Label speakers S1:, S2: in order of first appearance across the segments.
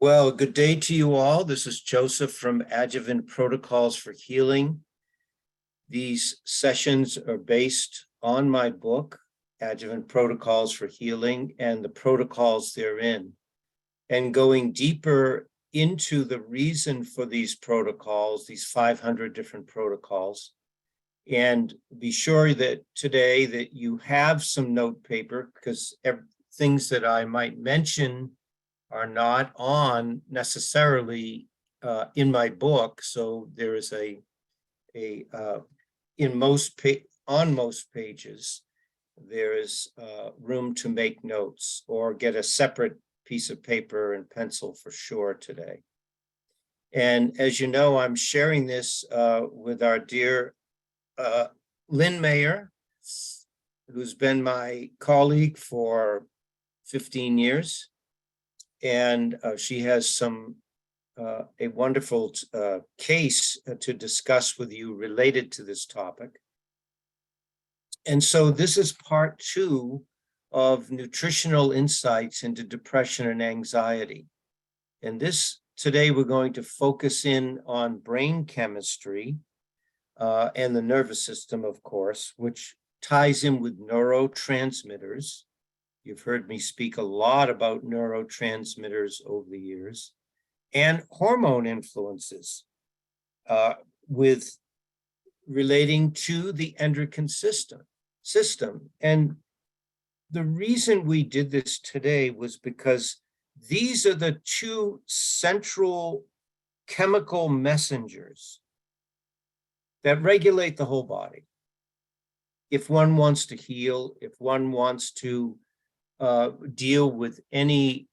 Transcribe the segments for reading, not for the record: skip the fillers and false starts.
S1: Well, good day to you all. This is Joseph from Adjuvant Protocols for Healing. These sessions are based on my book, Adjuvant Protocols for Healing, and the protocols therein, and going deeper into the reason for these protocols, these 500 different protocols. And be sure that today that you have some note paper, because things that I might mention are not on necessarily in my book. So there is on most pages, there is room to make notes or get a separate piece of paper and pencil for sure today. And as you know, I'm sharing this with our dear Lynn Mayer, who's been my colleague for 15 years. And she has a wonderful case to discuss with you related to this topic. And so this is part 2 of nutritional insights into depression and anxiety. And today we're going to focus in on brain chemistry and the nervous system, of course, which ties in with neurotransmitters. You've heard me speak a lot about neurotransmitters over the years, and hormone influences with relating to the endocrine system. And the reason we did this today was because these are the 2 central chemical messengers that regulate the whole body. If one wants to heal, if one wants to deal with any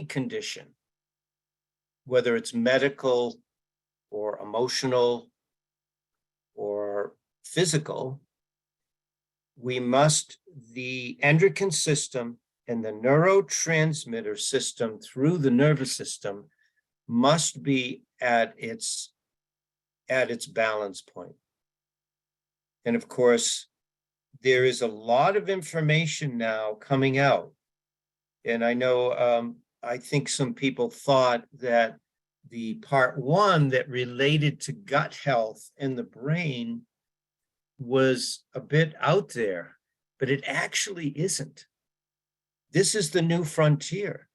S1: condition, whether it's medical or emotional or physical, the endocrine system and the neurotransmitter system through the nervous system must be at its balance point. And of course, there is a lot of information now coming out. And I know, I think some people thought that the part 1 that related to gut health and the brain was a bit out there, but it actually isn't. This is the new frontier,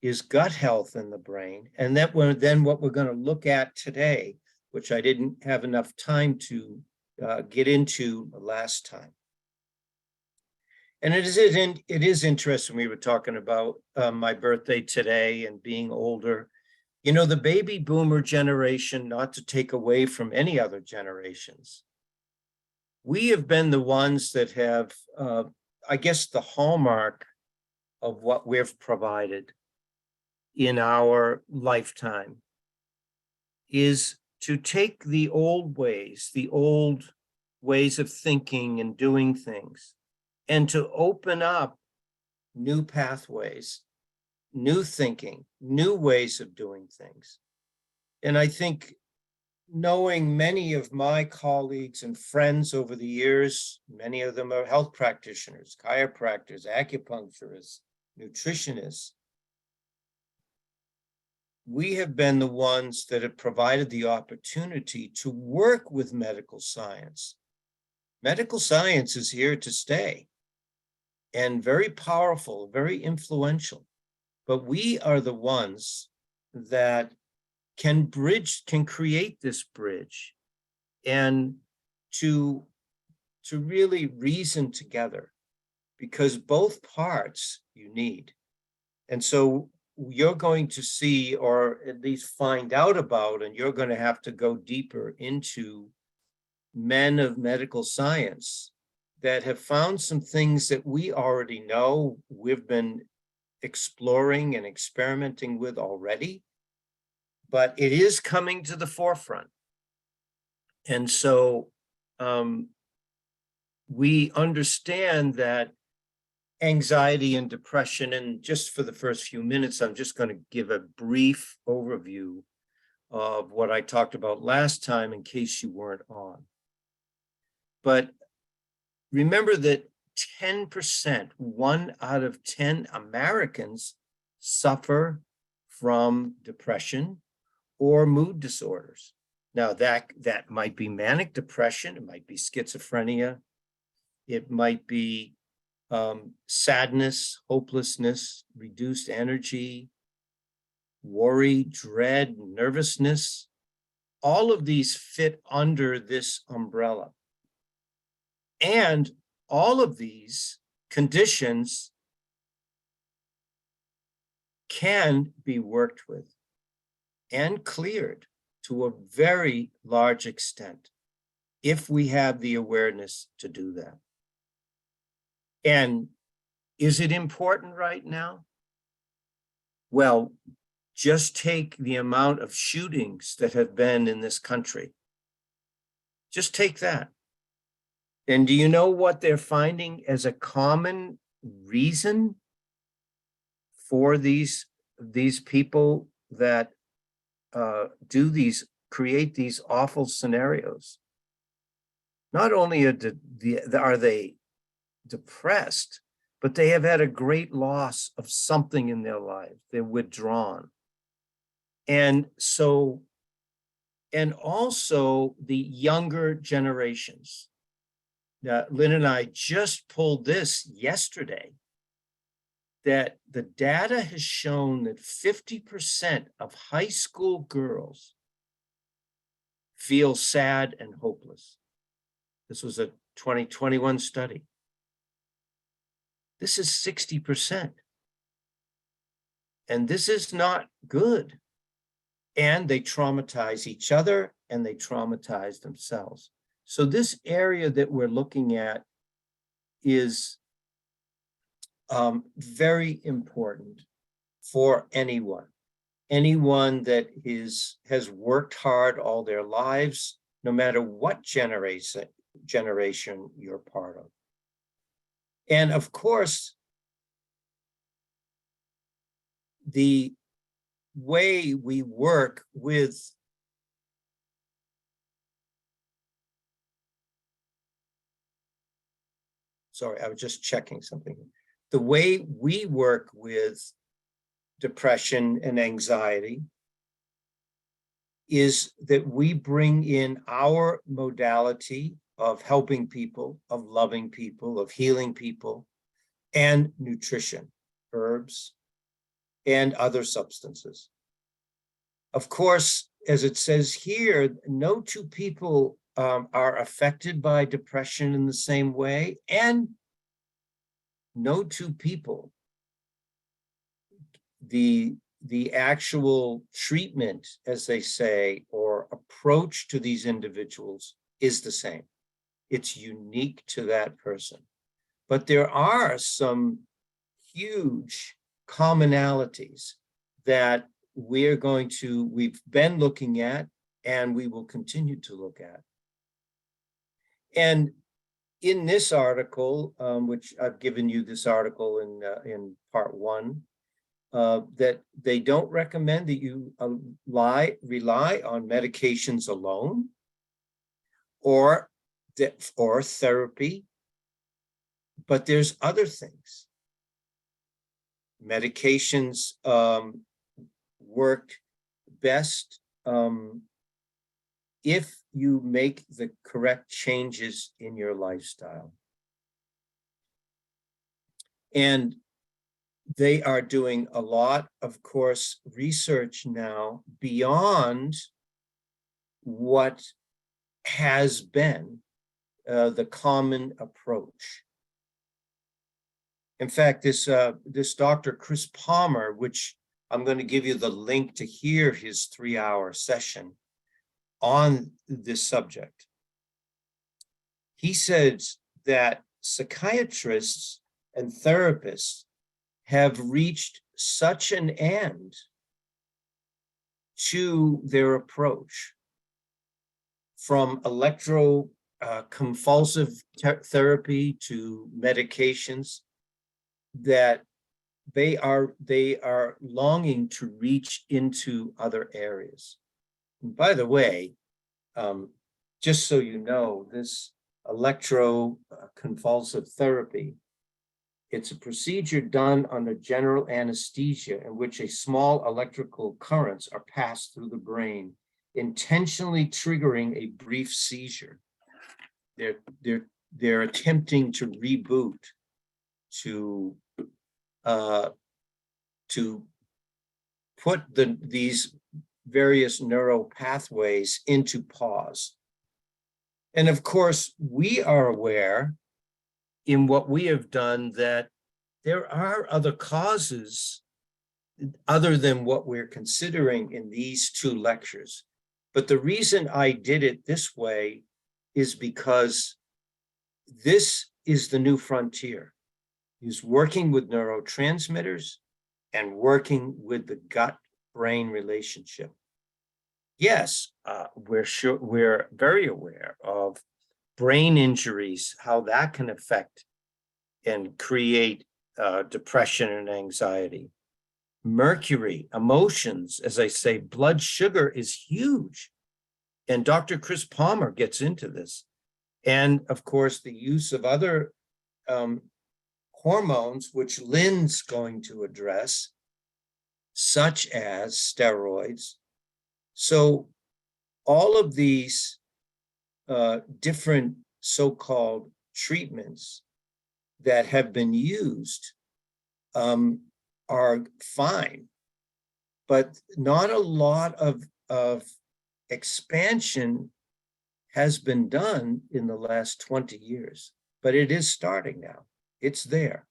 S1: is gut health in the brain. And then what we're going to look at today, which I didn't have enough time to get into last time. And it is interesting. We were talking about my birthday today and being older. You know, the baby boomer generation, not to take away from any other generations, we have been the ones that have, I guess, the hallmark of what we've provided in our lifetime is to take the old ways of thinking and doing things, and to open up new pathways, new thinking, new ways of doing things. And I think knowing many of my colleagues and friends over the years, many of them are health practitioners, chiropractors, acupuncturists, nutritionists. We have been the ones that have provided the opportunity to work with medical science. Medical science is here to stay, and very powerful, very influential. But we are the ones that can create this bridge, and to really reason together, because both parts you need. And so you're going to see, or at least find out about, and you're going to have to go deeper into men of medical science that have found some things that we already know, we've been exploring and experimenting with already, but it is coming to the forefront. And so we understand that anxiety and depression, and just for the first few minutes, I'm just going to give a brief overview of what I talked about last time in case you weren't on. But remember that 10%, 1 out of 10 Americans suffer from depression or mood disorders. Now that might be manic depression, it might be schizophrenia, it might be sadness, hopelessness, reduced energy, worry, dread, nervousness. All of these fit under this umbrella. And all of these conditions can be worked with and cleared to a very large extent if we have the awareness to do that. And is it important right now? Well, just take the amount of shootings that have been in this country. Just take that. And do you know what they're finding as a common reason for these people that create these awful scenarios? Not only are they depressed, but they have had a great loss of something in their lives. They're withdrawn. And so, and also the younger generations. Lynn and I just pulled this yesterday, that the data has shown that 50% of high school girls feel sad and hopeless. This was a 2021 study. This is 60%. And this is not good. And they traumatize each other and they traumatize themselves. So this area that we're looking at is very important for anyone that has worked hard all their lives, no matter what generation you're part of. And of course, the way we work with sorry, I was just checking something. The way we work with depression and anxiety is that we bring in our modality of helping people, of loving people, of healing people, and nutrition, herbs, and other substances. Of course, as it says here, no two people are affected by depression in the same way, and no two people, the actual treatment, as they say, or approach to these individuals is the same. It's unique to that person. But there are some huge commonalities that we've been looking at and we will continue to look at. And in this article, which I've given you this article in part 1, that they don't recommend that you rely on medications alone or therapy, but there's other things. Medications work best if you make the correct changes in your lifestyle. And they are doing a lot, of course, research now beyond what has been the common approach. In fact, this Dr. Chris Palmer, which I'm going to give you the link to hear his 3-hour session on this subject. He says that psychiatrists and therapists have reached such an end to their approach, from electroconvulsive therapy to medications, that they are longing to reach into other areas. And by the way, just so you know, this electroconvulsive therapy It's a procedure done under general anesthesia in which a small electrical currents are passed through the brain, intentionally triggering a brief seizure. They're attempting to reboot, to put these various neural pathways into pause. And of course, we are aware in what we have done that there are other causes other than what we're considering in these two lectures. But the reason I did it this way is because this is the new frontier, is working with neurotransmitters and working with the gut-brain relationship. Yes, we're very aware of brain injuries, how that can affect and create depression and anxiety. Mercury, emotions, as I say, blood sugar is huge. And Dr. Chris Palmer gets into this. And of course, the use of other hormones, which Lynn's going to address, such as steroids. So all of these different so-called treatments that have been used are fine, but not a lot of expansion has been done in the last 20 years, but it is starting now. It's there.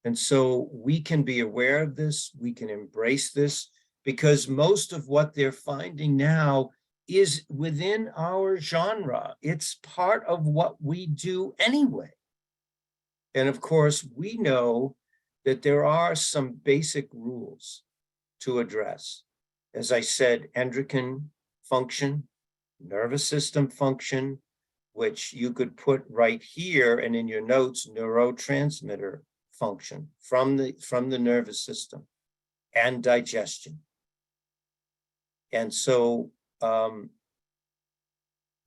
S1: And so we can be aware of this, we can embrace this, because most of what they're finding now is within our genre. It's part of what we do anyway. And of course, we know that there are some basic rules to address. As I said, endocrine function, nervous system function, which you could put right here and in your notes, neurotransmitter function from the nervous system, and digestion. And so,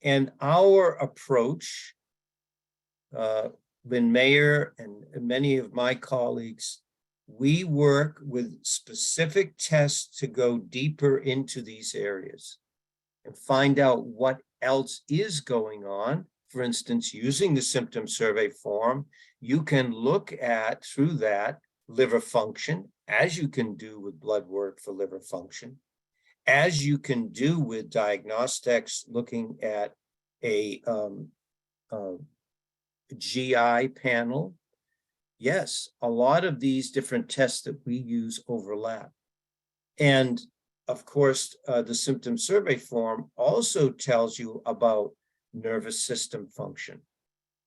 S1: and our approach, Lynn Mayer and many of my colleagues, we work with specific tests to go deeper into these areas and find out what else is going on. For instance, using the symptom survey form, you can look at, through that, liver function, as you can do with blood work for liver function, as you can do with diagnostics, looking at a GI panel. Yes, a lot of these different tests that we use overlap. And of course, the symptom survey form also tells you about nervous system function.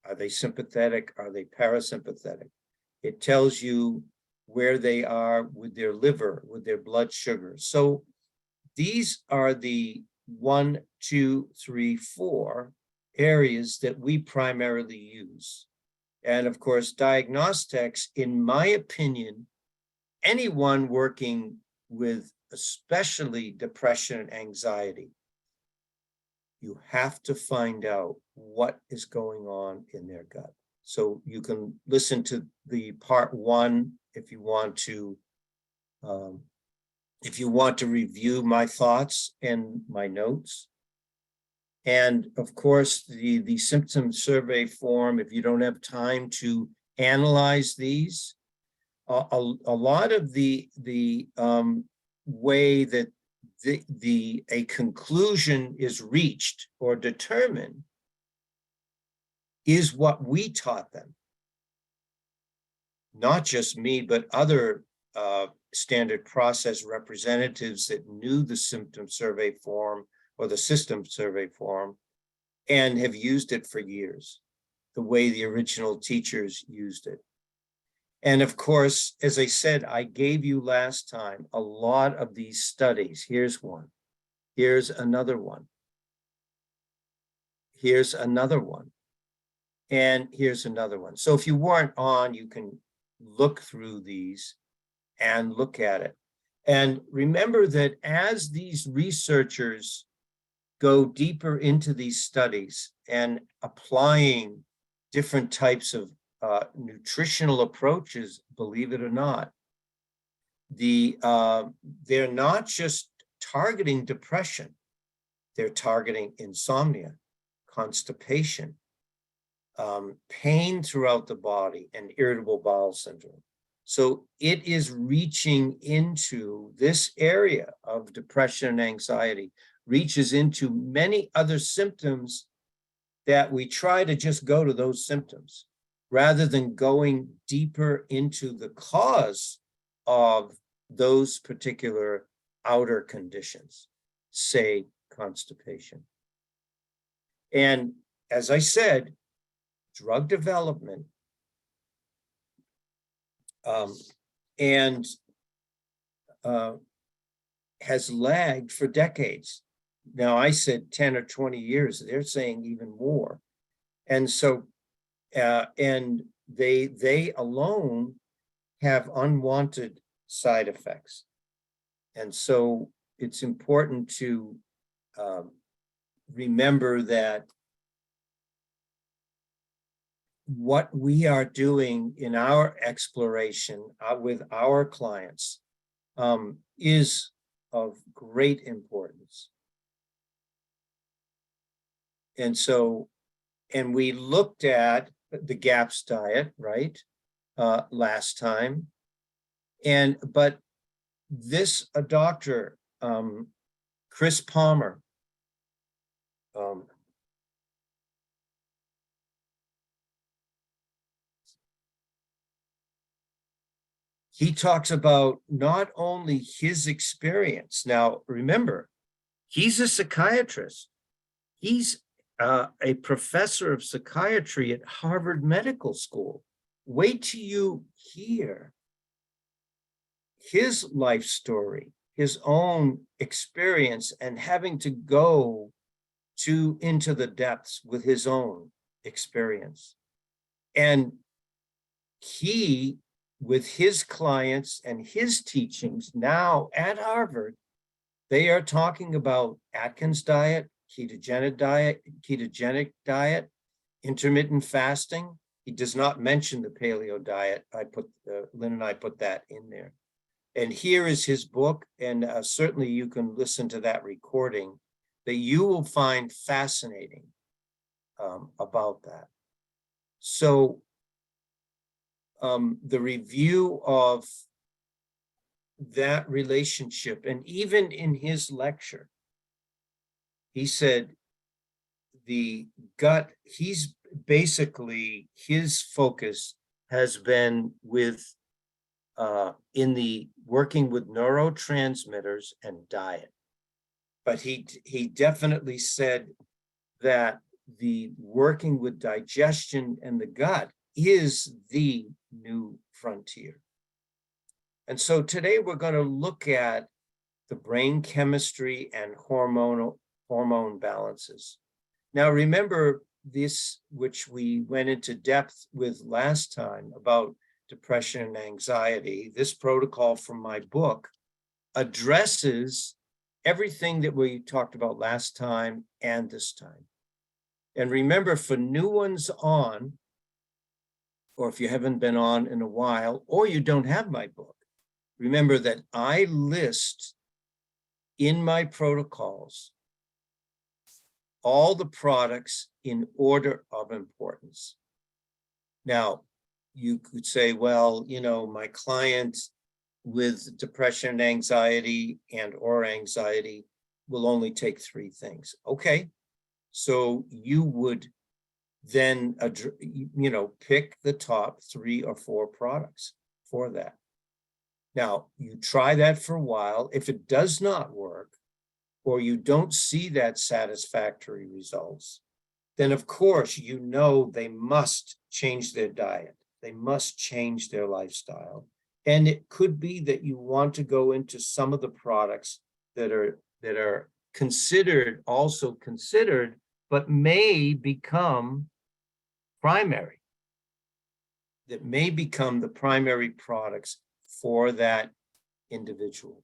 S1: Are they sympathetic? Are they parasympathetic? It tells you where they are with their liver, with their blood sugar. So these are the 1, 2, 3, 4 areas that we primarily use. And of course, diagnostics, in my opinion, anyone working with especially depression and anxiety, you have to find out what is going on in their gut. So you can listen to the part 1 if you want to review my thoughts and my notes. And of course, the symptom survey form, if you don't have time to analyze these, a lot of the way that a conclusion is reached or determined is what we taught them. Not just me, but other standard process representatives that knew the symptom survey form or the system survey form and have used it for years, the way the original teachers used it. And of course, as I said, I gave you last time a lot of these studies. Here's one. Here's another one. Here's another one. And here's another one. So if you weren't on, you can look through these and look at it. And remember that as these researchers go deeper into these studies and applying different types of nutritional approaches, believe it or not, they're not just targeting depression, they're targeting insomnia, constipation, pain throughout the body, and irritable bowel syndrome. So it is reaching into this area of depression and anxiety, reaches into many other symptoms that we try to just go to those symptoms rather than going deeper into the cause of those particular outer conditions, say constipation. And as I said, drug development and has lagged for decades. Now, I said 10 or 20 years, they're saying even more. And so, and they alone have unwanted side effects. And so it's important to remember that what we are doing in our exploration with our clients is of great importance. And so, and we looked at the GAPS diet, right, last time. But this, a doctor, Chris Palmer, he talks about not only his experience. Now, remember, he's a psychiatrist. He's a professor of psychiatry at Harvard Medical School. Wait till you hear his life story, his own experience, and having to go into the depths with his own experience. And he, with his clients and his teachings now at Harvard, they are talking about Atkins diet, ketogenic diet, intermittent fasting. He does not mention the paleo diet. Lynn and I put that in there. And here is his book, and certainly you can listen to that recording that you will find fascinating about that. So the review of that relationship, and even in his lecture, he said the gut, he's basically, his focus has been with in the working with neurotransmitters and diet. But he definitely said that the working with digestion and the gut is the new frontier. And so today we're going to look at the brain chemistry and hormone balances. Now remember this, which we went into depth with last time about depression and anxiety. This protocol from my book addresses everything that we talked about last time and this time. And remember, for new ones on, or if you haven't been on in a while, or you don't have my book, remember that I list in my protocols all the products in order of importance. Now, you could say, well, you know, my client with depression and anxiety or anxiety will only take 3 things. Okay, so you would then, you know, pick the top 3 or 4 products for that. Now, you try that for a while. If it does not work, or you don't see that satisfactory results, then of course, you know they must change their diet. They must change their lifestyle. And it could be that you want to go into some of the products that are considered, but may become primary, that may become the primary products for that individual.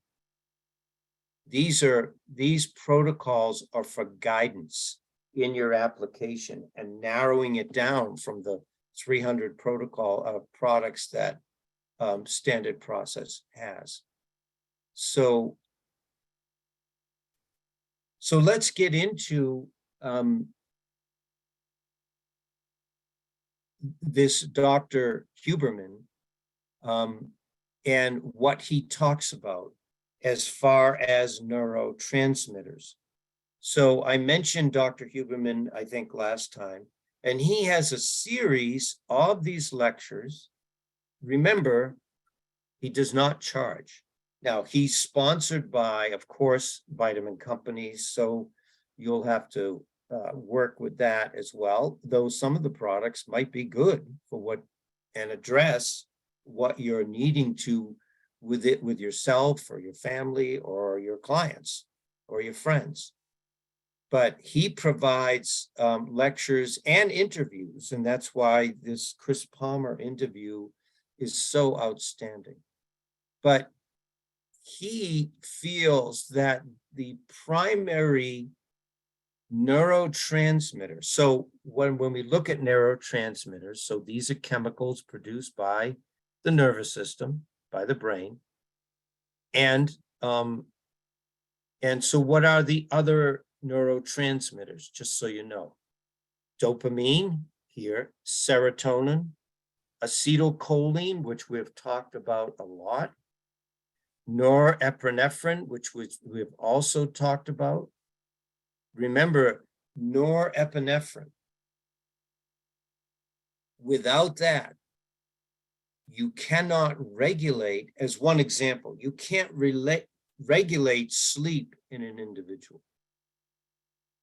S1: These protocols are for guidance in your application and narrowing it down from the 300 products that Standard Process has. So let's get into this Dr. Huberman and what he talks about as far as neurotransmitters. So I mentioned Dr. Huberman, I think, last time, and he has a series of these lectures. Remember, he does not charge. Now, he's sponsored by, of course, vitamin companies, so you'll have to work with that as well, though some of the products might be good for what and address what you're needing to with yourself or your family or your clients or your friends. But he provides lectures and interviews, and that's why this Chris Palmer interview is so outstanding. But he feels that the primary neurotransmitter, so when we look at neurotransmitters, so these are chemicals produced by the nervous system, by the brain, and so what are the other neurotransmitters, just so you know? Dopamine here, serotonin, acetylcholine, which we've talked about a lot, norepinephrine, which we've also talked about. Remember, norepinephrine, without that, you cannot regulate, as one example, you can't regulate sleep in an individual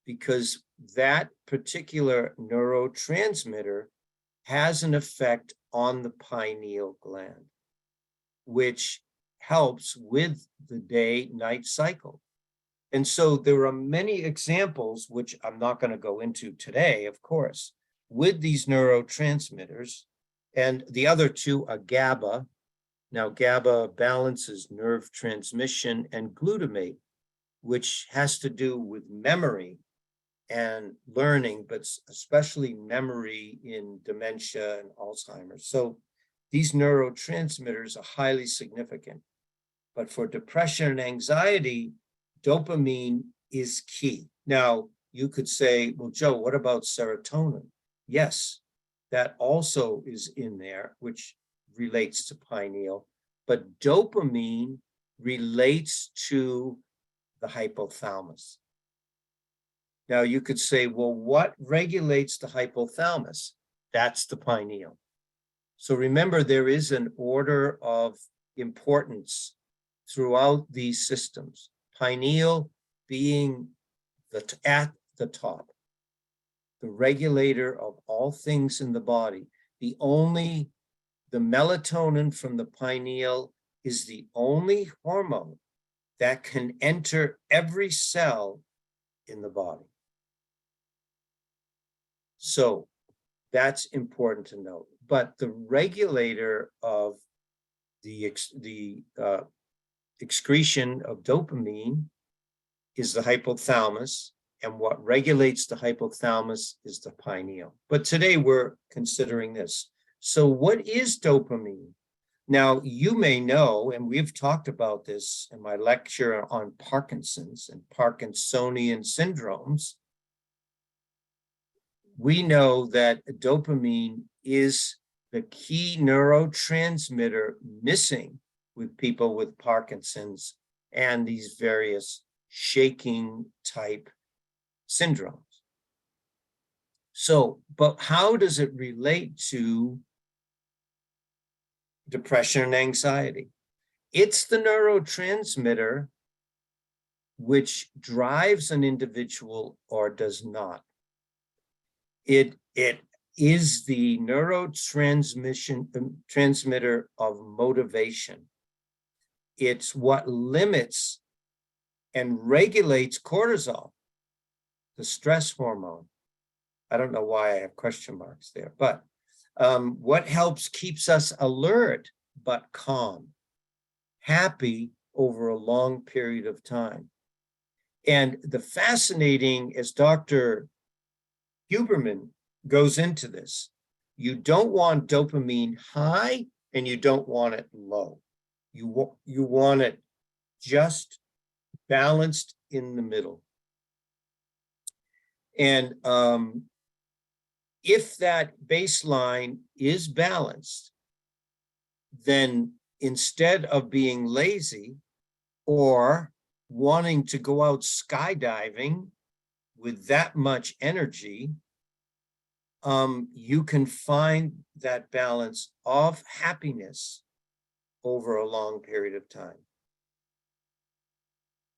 S1: because that particular neurotransmitter has an effect on the pineal gland, which helps with the day-night cycle. And so there are many examples, which I'm not going to go into today, of course, with these neurotransmitters. And the other two are GABA. Now, GABA balances nerve transmission, and glutamate, which has to do with memory and learning, but especially memory in dementia and Alzheimer's. So these neurotransmitters are highly significant. But for depression and anxiety, dopamine is key. Now, you could say, well, Joe, what about serotonin? Yes, that also is in there, which relates to pineal, but dopamine relates to the hypothalamus. Now, you could say, well, what regulates the hypothalamus? That's the pineal. So remember, there is an order of importance throughout these systems. Pineal being at the top, the regulator of all things in the body. The melatonin from the pineal is the only hormone that can enter every cell in the body. So that's important to note. But the regulator of the excretion of dopamine is the hypothalamus, and what regulates the hypothalamus is the pineal. But today we're considering this. So what is dopamine? Now, you may know, and we've talked about this in my lecture on Parkinson's and Parkinsonian syndromes. We know that dopamine is the key neurotransmitter missing with people with Parkinson's and these various shaking type syndromes. So, but how does it relate to depression and anxiety? It's the neurotransmitter which drives an individual or does not. It is the transmitter of motivation. It's what limits and regulates cortisol, the stress hormone. I don't know why I have question marks there, but what keeps us alert but calm, happy over a long period of time. And the fascinating, as Dr. Huberman goes into this, you don't want dopamine high and you don't want it low. You want it just balanced in the middle. And if that baseline is balanced, then instead of being lazy or wanting to go out skydiving with that much energy, you can find that balance of happiness over a long period of time.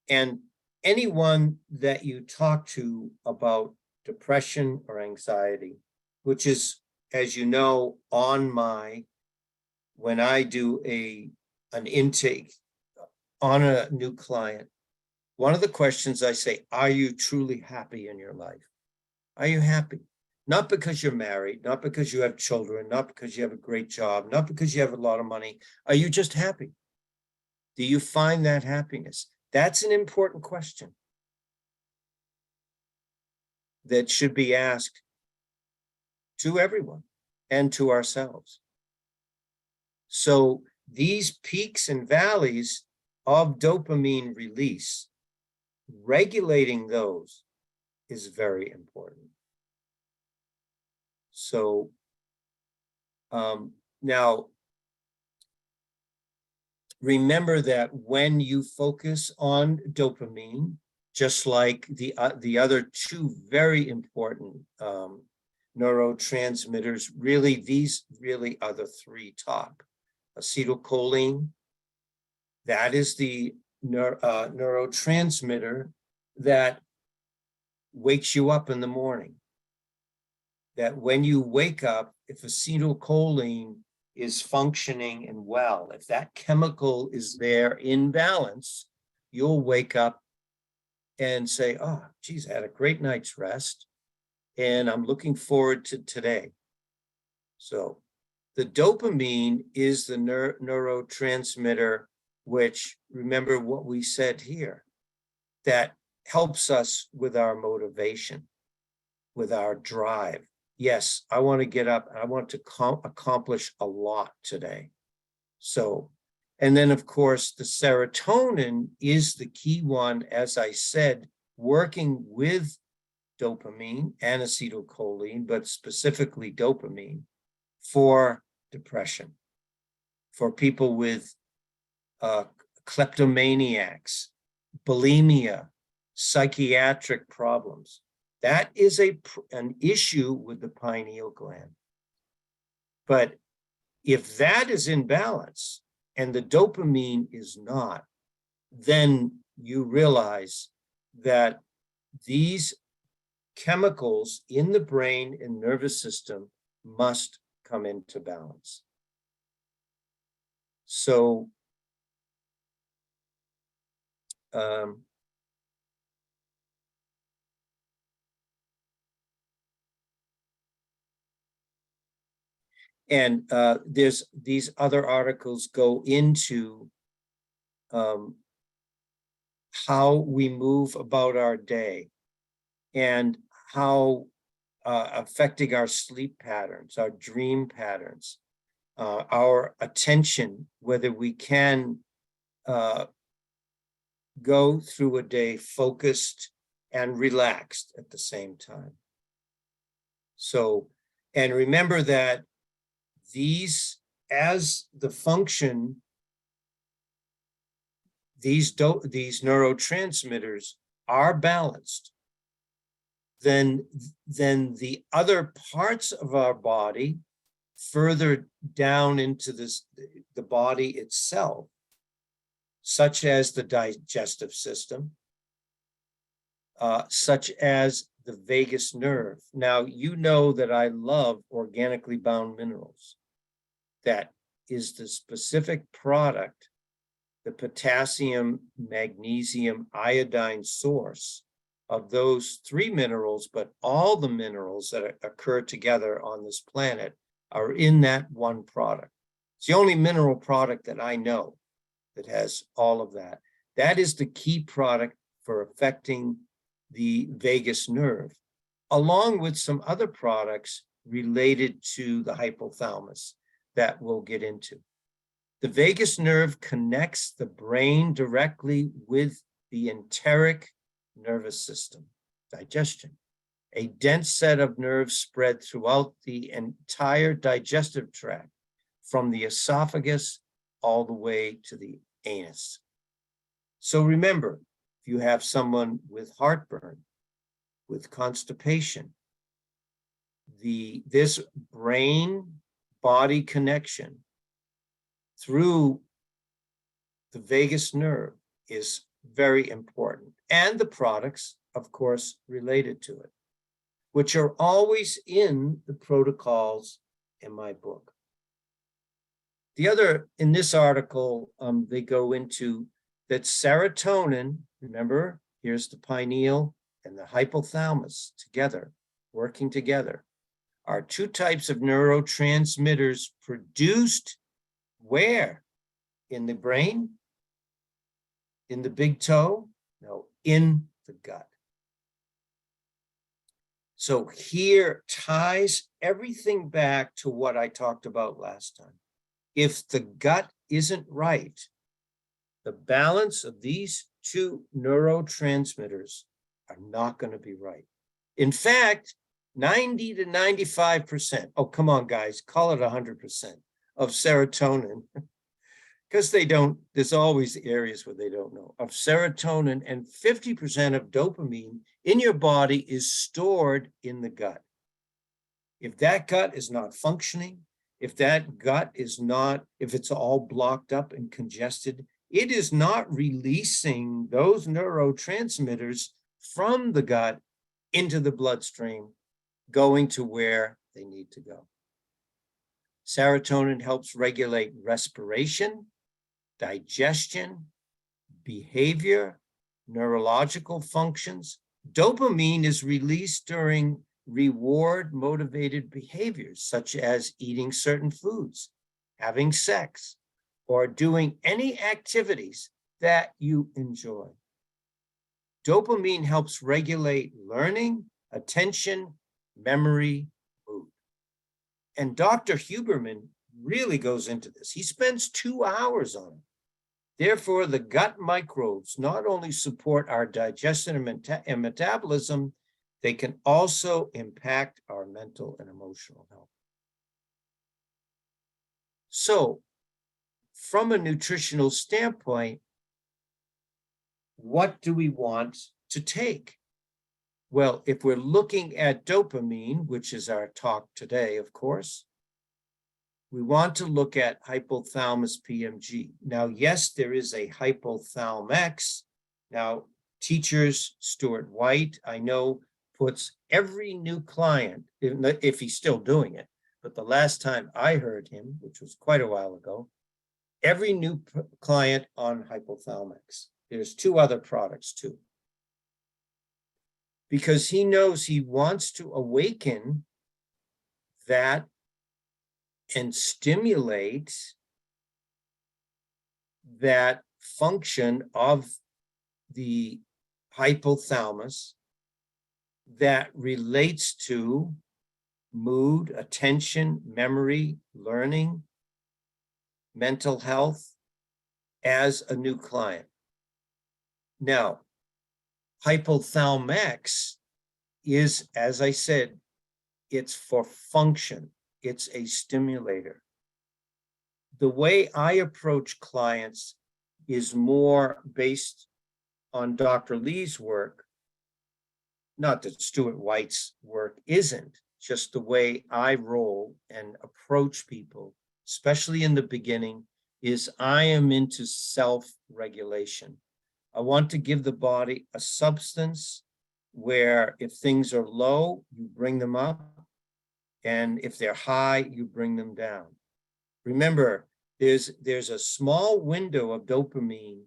S1: And anyone that you talk to about depression or anxiety, which is, as you know, when I do an intake on a new client, one of the questions I say, are you truly happy in your life? Are you happy? Not because you're married, not because you have children, not because you have a great job, not because you have a lot of money. Are you just happy? Do you find that happiness? That's an important question that should be asked to everyone and to ourselves. So these peaks and valleys of dopamine release, regulating those is very important. So now, remember that when you focus on dopamine, just like the other two very important neurotransmitters, these really are the three top. Acetylcholine, that is the neurotransmitter that wakes you up in the morning. That when you wake up, if acetylcholine is functioning and well, if that chemical is there in balance, you'll wake up and say, oh, geez, I had a great night's rest and I'm looking forward to today. So the dopamine is the neurotransmitter, which, remember what we said here, that helps us with our motivation, with our drive. Yes, I want to get up. I want to accomplish a lot today. So, and then of course, the serotonin is the key one, as I said, working with dopamine and acetylcholine, but specifically dopamine for depression, for people with kleptomaniacs, bulimia, psychiatric problems. That is an issue with the pineal gland. But if that is in balance and the dopamine is not, then you realize that these chemicals in the brain and nervous system must come into balance. So, and there's these other articles go into how we move about our day and how affecting our sleep patterns, our dream patterns, our attention, whether we can go through a day focused and relaxed at the same time. So, and remember that these, as the function, these neurotransmitters are balanced, then the other parts of our body further down into the body itself, such as the digestive system, such as the vagus nerve. Now, you know that I love organically bound minerals. That is the specific product, the potassium, magnesium, iodine source of those three minerals, but all the minerals that occur together on this planet are in that one product. It's the only mineral product that I know that has all of that. That is the key product for affecting the vagus nerve, along with some other products related to the hypothalamus that we'll get into. The vagus nerve connects the brain directly with the enteric nervous system, digestion. A dense set of nerves spread throughout the entire digestive tract, from the esophagus all the way to the anus. So remember, if you have someone with heartburn, with constipation, this brain-body connection through the vagus nerve is very important, and the products, of course, related to it, which are always in the protocols in my book. The other, in this article, they go into that serotonin, remember, here's the pineal and the hypothalamus together, working together, are two types of neurotransmitters produced where? In the brain? In the big toe? No, in the gut. So here ties everything back to what I talked about last time. If the gut isn't right, the balance of these two neurotransmitters are not going to be right. In fact, 90 to 95%, oh, come on, guys, call it 100% of serotonin, because there's always areas where they don't know, of serotonin and 50% of dopamine in your body is stored in the gut. If that gut is not functioning, if that gut is not, if it's all blocked up and congested, it is not releasing those neurotransmitters from the gut into the bloodstream, going to where they need to go. Serotonin helps regulate respiration, digestion, behavior, neurological functions. Dopamine is released during reward-motivated behaviors, such as eating certain foods, having sex, or doing any activities that you enjoy. Dopamine helps regulate learning, attention, memory, mood. And Dr. Huberman really goes into this. He spends 2 hours on it. Therefore, the gut microbes not only support our digestion and metabolism, they can also impact our mental and emotional health. So, from a nutritional standpoint, what do we want to take? Well, if we're looking at dopamine, which is our talk today, of course, we want to look at hypothalamus PMG. Now, yes, there is a hypothalamex. Now, teachers, Stuart White, I know, puts every new client, if he's still doing it, but the last time I heard him, which was quite a while ago, every new client on hypothalamex. There's 2 other products too. Because he knows he wants to awaken that and stimulate that function of the hypothalamus that relates to mood, attention, memory, learning, mental health as a new client. Now, hypothalamex is, as I said, it's for function. It's a stimulator. The way I approach clients is more based on Dr. Lee's work. Not that Stuart White's work isn't, just the way I roll and approach people, especially in the beginning, is I am into self-regulation. I want to give the body a substance where if things are low, you bring them up. And if they're high, you bring them down. Remember, there's a small window of dopamine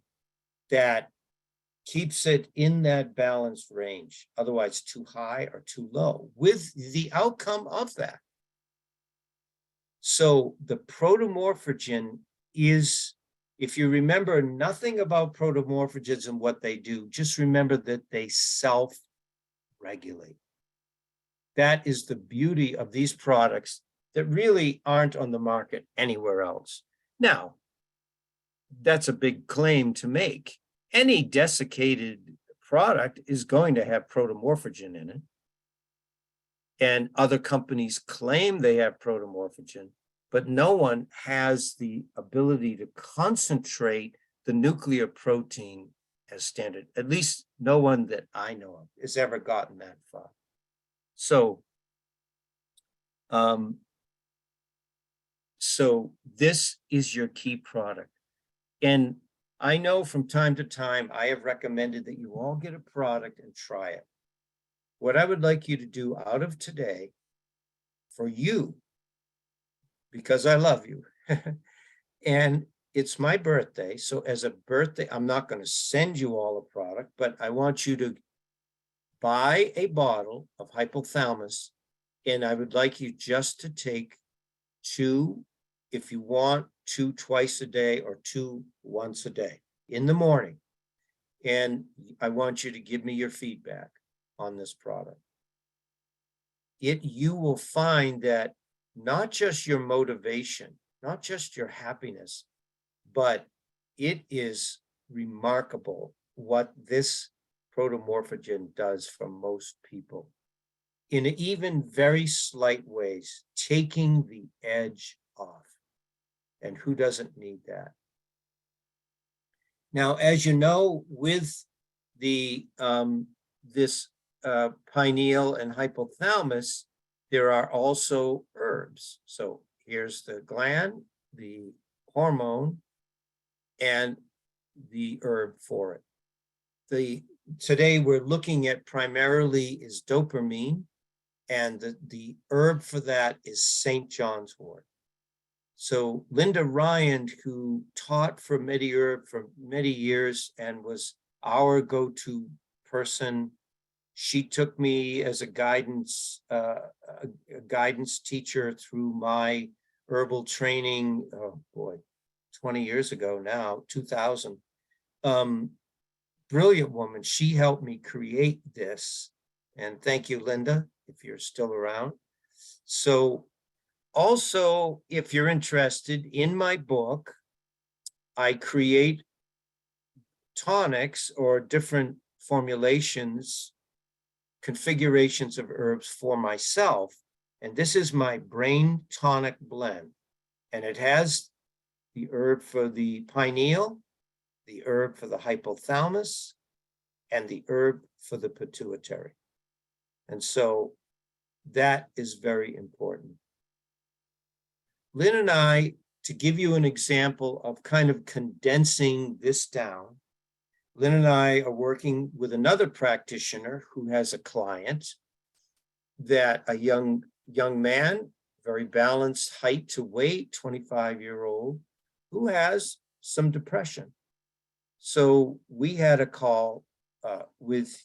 S1: that keeps it in that balanced range, otherwise too high or too low, with the outcome of that. So the protomorphogen is, if you remember nothing about protomorphogens and what they do, just remember that they self-regulate. That is the beauty of these products that really aren't on the market anywhere else. Now, that's a big claim to make. Any desiccated product is going to have protomorphogen in it. And other companies claim they have protomorphogen, but no one has the ability to concentrate the nuclear protein as standard. At least no one that I know of has ever gotten that far. So, so this is your key product. And I know from time to time, I have recommended that you all get a product and try it. What I would like you to do out of today for you, because I love you, and it's my birthday. So as a birthday, I'm not going to send you all a product, but I want you to buy a bottle of hypothalamus, and I would like you just to take 2, if you want, 2 twice a day or 2 once a day in the morning. And I want you to give me your feedback on this product. You will find that not just your motivation, not just your happiness, but it is remarkable what this protomorphogen does for most people in even very slight ways, taking the edge off. And who doesn't need that? Now, as you know, with the this pineal and hypothalamus, there are also herbs. So here's the gland, the hormone, and the herb for it. Today we're looking at primarily is dopamine, and the herb for that is St. John's wort. So Linda Ryan, who taught for MediHerb for many years and was our go-to person, she took me as a guidance teacher through my herbal training. Oh boy, 20 years ago now, 2000. Brilliant woman. She helped me create this. And thank you, Linda, if you're still around. So also, if you're interested in my book, I create tonics or different formulations, configurations of herbs for myself. And this is my brain tonic blend. And it has the herb for the pineal, the herb for the hypothalamus, and the herb for the pituitary. And so that is very important. Lynn and I, to give you an example of kind of condensing this down, Lynn and I are working with another practitioner who has a client that a young man, very balanced height to weight, 25-year-old, who has some depression. So we had a call with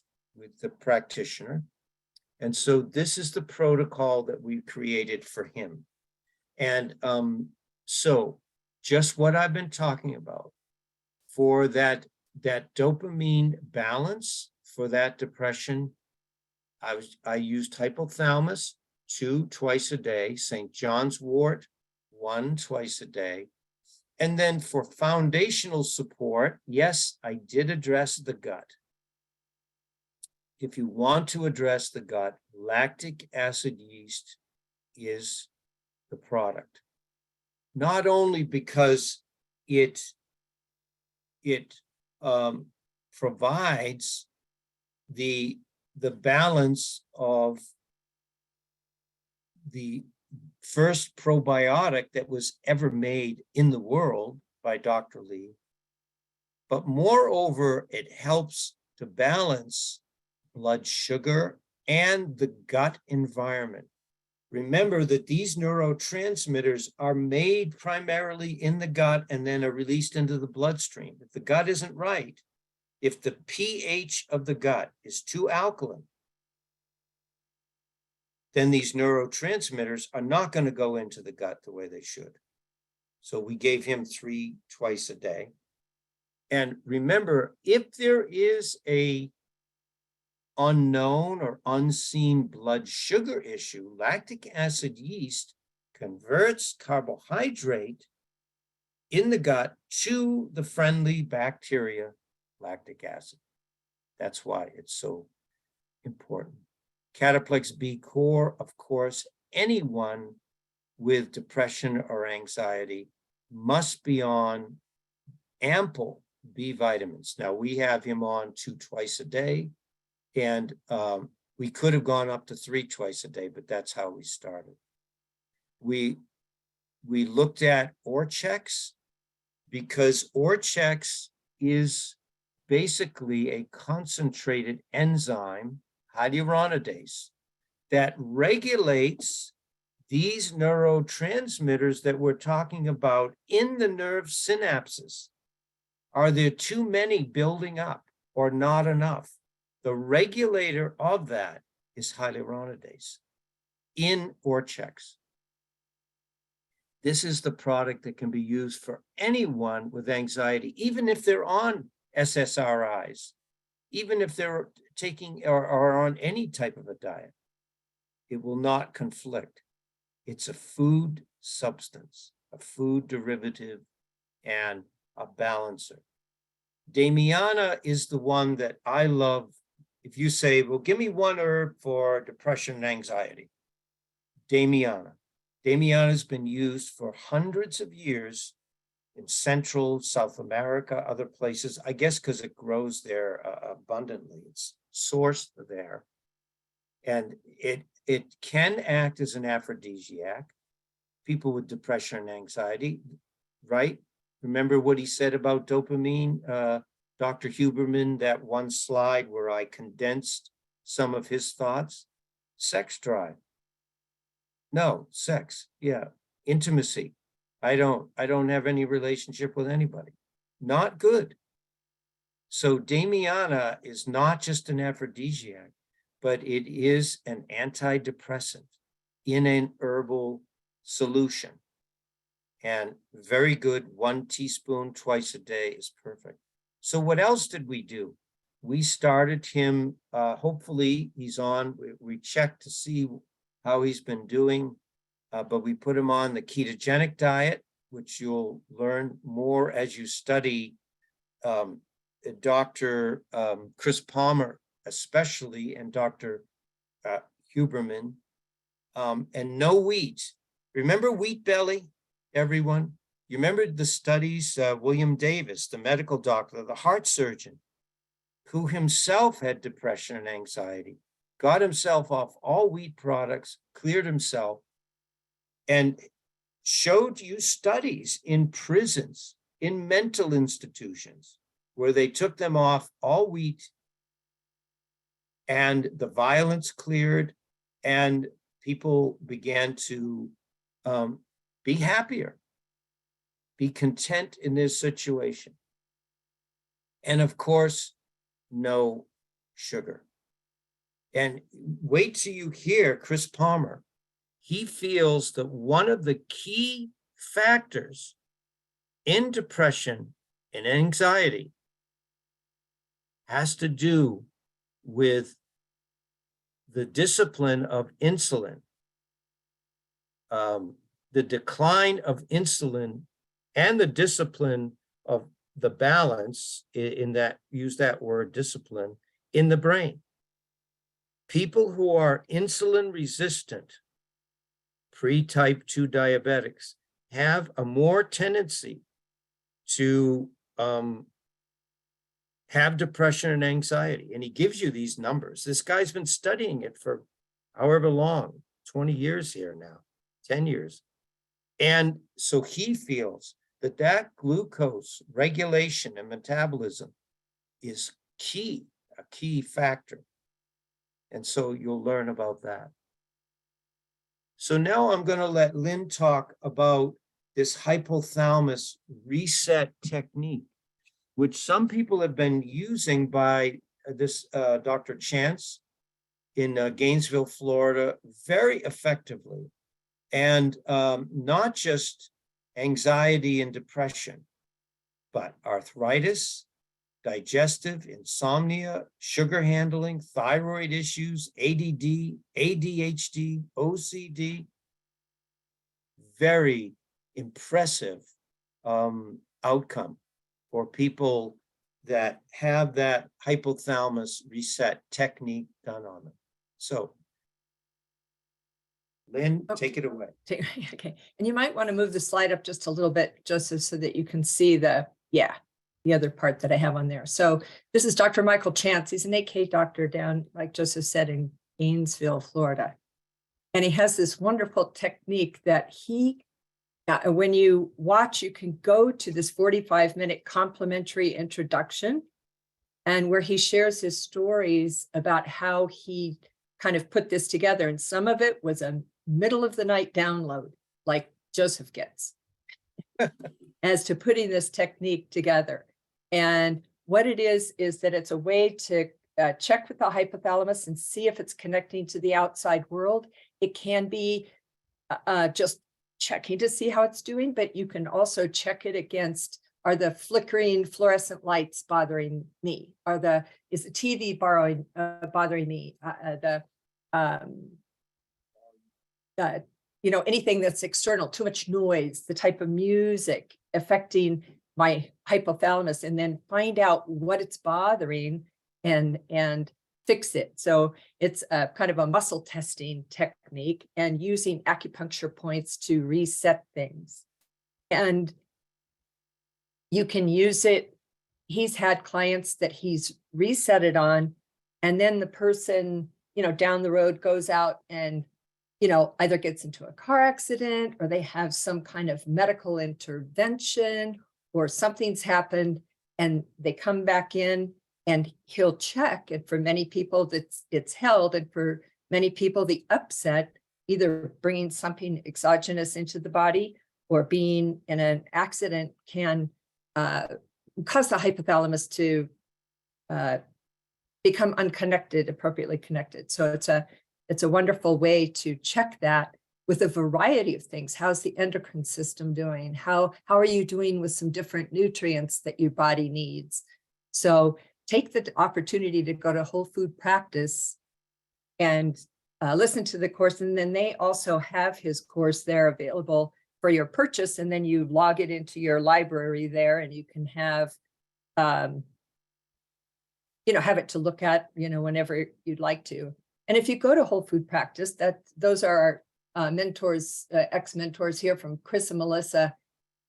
S1: the practitioner. And so this is the protocol that we created for him. And so just what I've been talking about for that dopamine balance for that depression, I used hypothalamus 2 twice a day, St. John's wort 1 twice a day. And then for foundational support, yes, I did address the gut. If you want to address the gut, lactic acid yeast is the product. Not only because it provides the balance of the first probiotic that was ever made in the world by Dr. Lee, but moreover, it helps to balance blood sugar and the gut environment. Remember that these neurotransmitters are made primarily in the gut and then are released into the bloodstream. If the gut isn't right, if the pH of the gut is too alkaline, then these neurotransmitters are not going to go into the gut the way they should. So we gave him 3 twice a day. And remember, if there is a unknown or unseen blood sugar issue, lactic acid yeast converts carbohydrate in the gut to the friendly bacteria, lactic acid. That's why it's so important. Cataplex B core, of course, anyone with depression or anxiety must be on ample B vitamins. Now, we have him on 2 twice a day, and we could have gone up to 3 twice a day, but that's how we started. We looked at Orchex because Orchex is basically a concentrated enzyme, hyaluronidase, that regulates these neurotransmitters that we're talking about in the nerve synapses. Are there too many building up or not enough? The regulator of that is hyaluronidase in Orchex. This is the product that can be used for anyone with anxiety, even if they're on SSRIs, even if they're taking or are on any type of a diet. It will not conflict. It's a food substance, a food derivative, and a balancer. Damiana is the one that I love. If you say, well, give me one herb for depression and anxiety, Damiana. Damiana has been used for hundreds of years in Central, South America, other places, I guess because it grows there abundantly. It's sourced there. And it can act as an aphrodisiac. People with depression and anxiety, right? Remember what he said about dopamine, Dr. Huberman, that one slide where I condensed some of his thoughts? Sex drive. No, sex. Yeah. Intimacy. I don't have any relationship with anybody. Not good. So Damiana is not just an aphrodisiac, but it is an antidepressant in an herbal solution. And very good, 1 teaspoon twice a day is perfect. So what else did we do? We started him, hopefully he's on, we checked to see how he's been doing, but we put him on the ketogenic diet, which you'll learn more as you study Dr. Chris Palmer, especially, and Dr. Huberman, and no wheat. Remember wheat belly, everyone? You remember the studies, William Davis, the medical doctor, the heart surgeon, who himself had depression and anxiety, got himself off all wheat products, cleared himself, and showed you studies in prisons, in mental institutions, where they took them off all wheat and the violence cleared and people began to be happier, be content in their situation. And of course, no sugar. And wait till you hear Chris Palmer. He feels that one of the key factors in depression and anxiety has to do with the discipline of insulin, the decline of insulin, and the discipline of the balance in that, use that word, discipline, in the brain. People who are insulin resistant, pre-type 2 diabetics, have a more tendency to have depression and anxiety. And he gives you these numbers. This guy's been studying it for however long, 20 years here now, 10 years. And so he feels that that glucose regulation and metabolism is key, a key factor. And so you'll learn about that. So now I'm going to let Lynn talk about this hypothalamus reset technique, which some people have been using by this Dr. Chance in Gainesville, Florida, very effectively. And not just anxiety and depression, but arthritis, digestive, insomnia, sugar handling, thyroid issues, ADD, ADHD, OCD. Very impressive outcome for people that have that hypothalamus reset technique done on them. So, Lynn, take it away.
S2: Okay. And you might want to move the slide up just a little bit, Joseph, so that you can see the other part that I have on there. So this is Dr. Michael Chance. He's an AK doctor down, like Joseph said, in Gainesville, Florida. And he has this wonderful technique that when you watch, you can go to this 45-minute complimentary introduction, and where he shares his stories about how he kind of put this together. And some of it was a middle of the night download, like Joseph gets, as to putting this technique together. And what it is that it's a way to check with the hypothalamus and see if it's connecting to the outside world. It can be just checking to see how it's doing, but you can also check it against, are the flickering fluorescent lights bothering me? Is the TV bothering me? Anything that's external, too much noise, the type of music affecting my hypothalamus, and then find out what it's bothering and fix it. So it's a kind of a muscle testing technique and using acupuncture points to reset things. And you can use it. He's had clients that he's reset it on, and then the person, down the road goes out and, either gets into a car accident, or they have some kind of medical intervention, or something's happened and they come back in and he'll check. And for many people it's held. And for many people, the upset, either bringing something exogenous into the body or being in an accident, can cause the hypothalamus to become unconnected, appropriately connected. So it's a wonderful way to check that with a variety of things. How's the endocrine system doing? How are you doing with some different nutrients that your body needs? So take the opportunity to go to Whole Food Practice and listen to the course. And then they also have his course there available for your purchase. And then you log it into your library there, and you can have it to look at, whenever you'd like to. And if you go to Whole Food Practice, those are our mentors, ex-mentors here from Chris and Melissa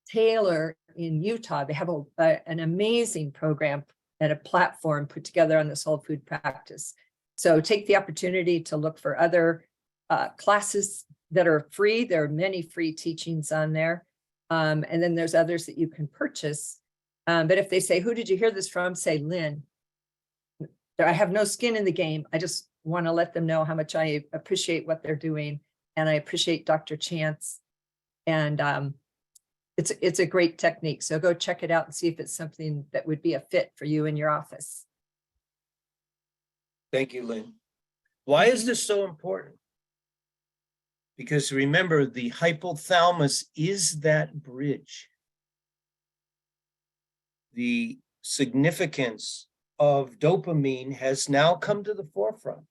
S2: Taylor in Utah. They have an amazing program and a platform put together on this Whole Food Practice. So take the opportunity to look for other classes that are free. There are many free teachings on there. And then there's others that you can purchase. But if they say, who did you hear this from? Say, Lynn. I have no skin in the game. I just want to let them know how much I appreciate what they're doing. And I appreciate Dr. Chance. And it's a great technique. So go check it out and see if it's something that would be a fit for you in your office.
S1: Thank you, Lynn. Why is this so important? Because remember, the hypothalamus is that bridge. The significance of dopamine has now come to the forefront.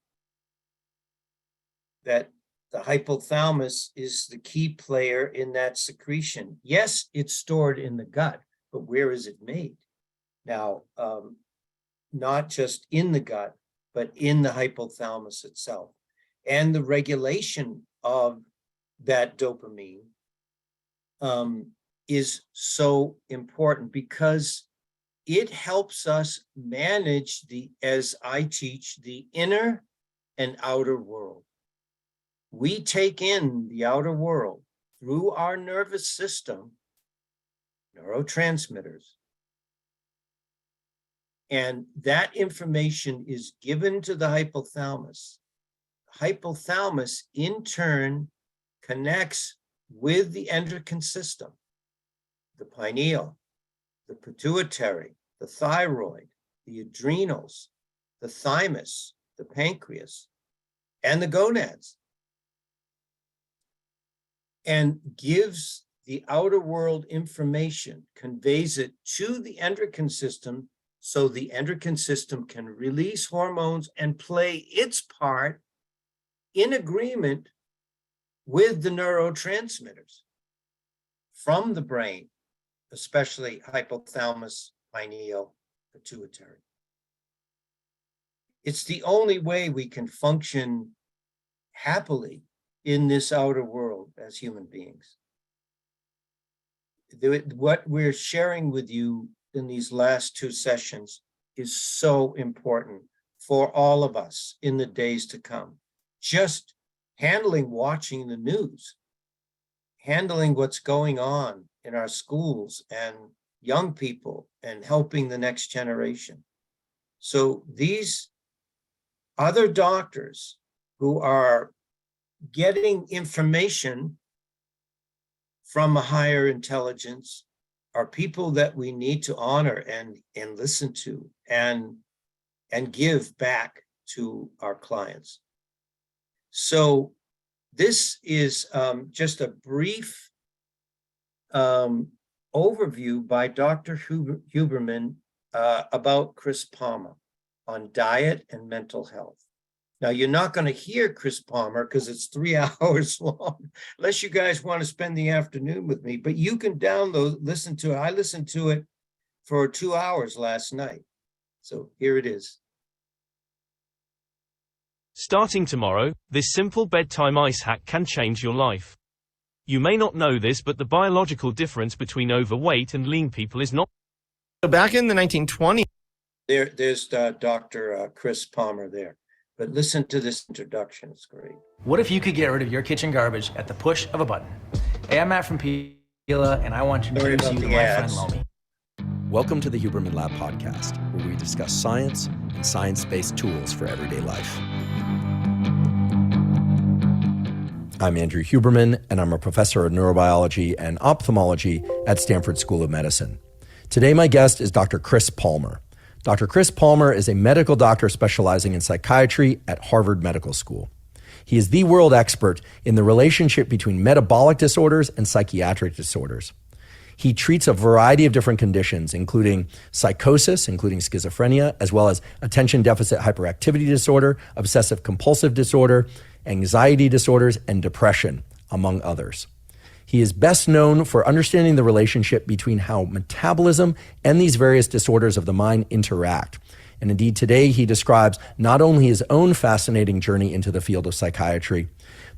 S1: That the hypothalamus is the key player in that secretion. Yes, it's stored in the gut, but where is it made? Now, not just in the gut, but in the hypothalamus itself. And the regulation of that dopamine is so important, because it helps us manage as I teach, the inner and outer world. We take in the outer world through our nervous system, neurotransmitters, and that information is given to the hypothalamus. The hypothalamus, in turn, connects with the endocrine system, the pineal, the pituitary, the thyroid, the adrenals, the thymus, the pancreas, and the gonads, and gives the outer world information, conveys it to the endocrine system so the endocrine system can release hormones and play its part in agreement with the neurotransmitters from the brain, especially hypothalamus, pineal, pituitary. It's the only way we can function happily in this outer world as human beings. What we're sharing with you in these last two sessions is so important for all of us in the days to come. Just watching the news, handling what's going on in our schools and young people, and helping the next generation. So these other doctors who are getting information from a higher intelligence are people that we need to honor and listen to and give back to our clients. So this is just a brief overview by Dr. Huberman about Chris Palmer on diet and mental health. Now, you're not going to hear Chris Palmer because it's 3 hours long, unless you guys want to spend the afternoon with me, but you can listen to it. I listened to it for 2 hours last night. So here it is.
S3: Starting tomorrow, this simple bedtime ice hack can change your life. You may not know this, but the biological difference between overweight and lean people is not.
S4: So back in the 1920s.
S1: There's Dr. Chris Palmer there. But listen to this introduction, it's great.
S5: What if you could get rid of your kitchen garbage at the push of a button? Hey, I'm Matt from Pila, and I want to introduce you to my friend Lomi.
S6: Welcome to the Huberman Lab podcast, where we discuss science and science-based tools for everyday life. I'm Andrew Huberman, and I'm a professor of neurobiology and ophthalmology at Stanford School of Medicine. Today, my guest is Dr. Chris Palmer. Dr. Chris Palmer is a medical doctor specializing in psychiatry at Harvard Medical School. He is the world expert in the relationship between metabolic disorders and psychiatric disorders. He treats a variety of different conditions, including psychosis, including schizophrenia, as well as attention deficit hyperactivity disorder, obsessive compulsive disorder, anxiety disorders, and depression, among others. He is best known for understanding the relationship between how metabolism and these various disorders of the mind interact. And indeed, today he describes not only his own fascinating journey into the field of psychiatry,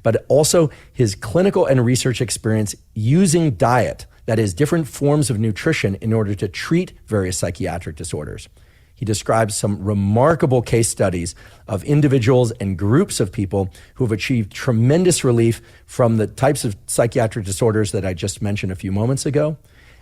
S6: but also his clinical and research experience using diet, that is, different forms of nutrition, in order to treat various psychiatric disorders. He describes some remarkable case studies of individuals and groups of people who have achieved tremendous relief from the types of psychiatric disorders that I just mentioned a few moments ago,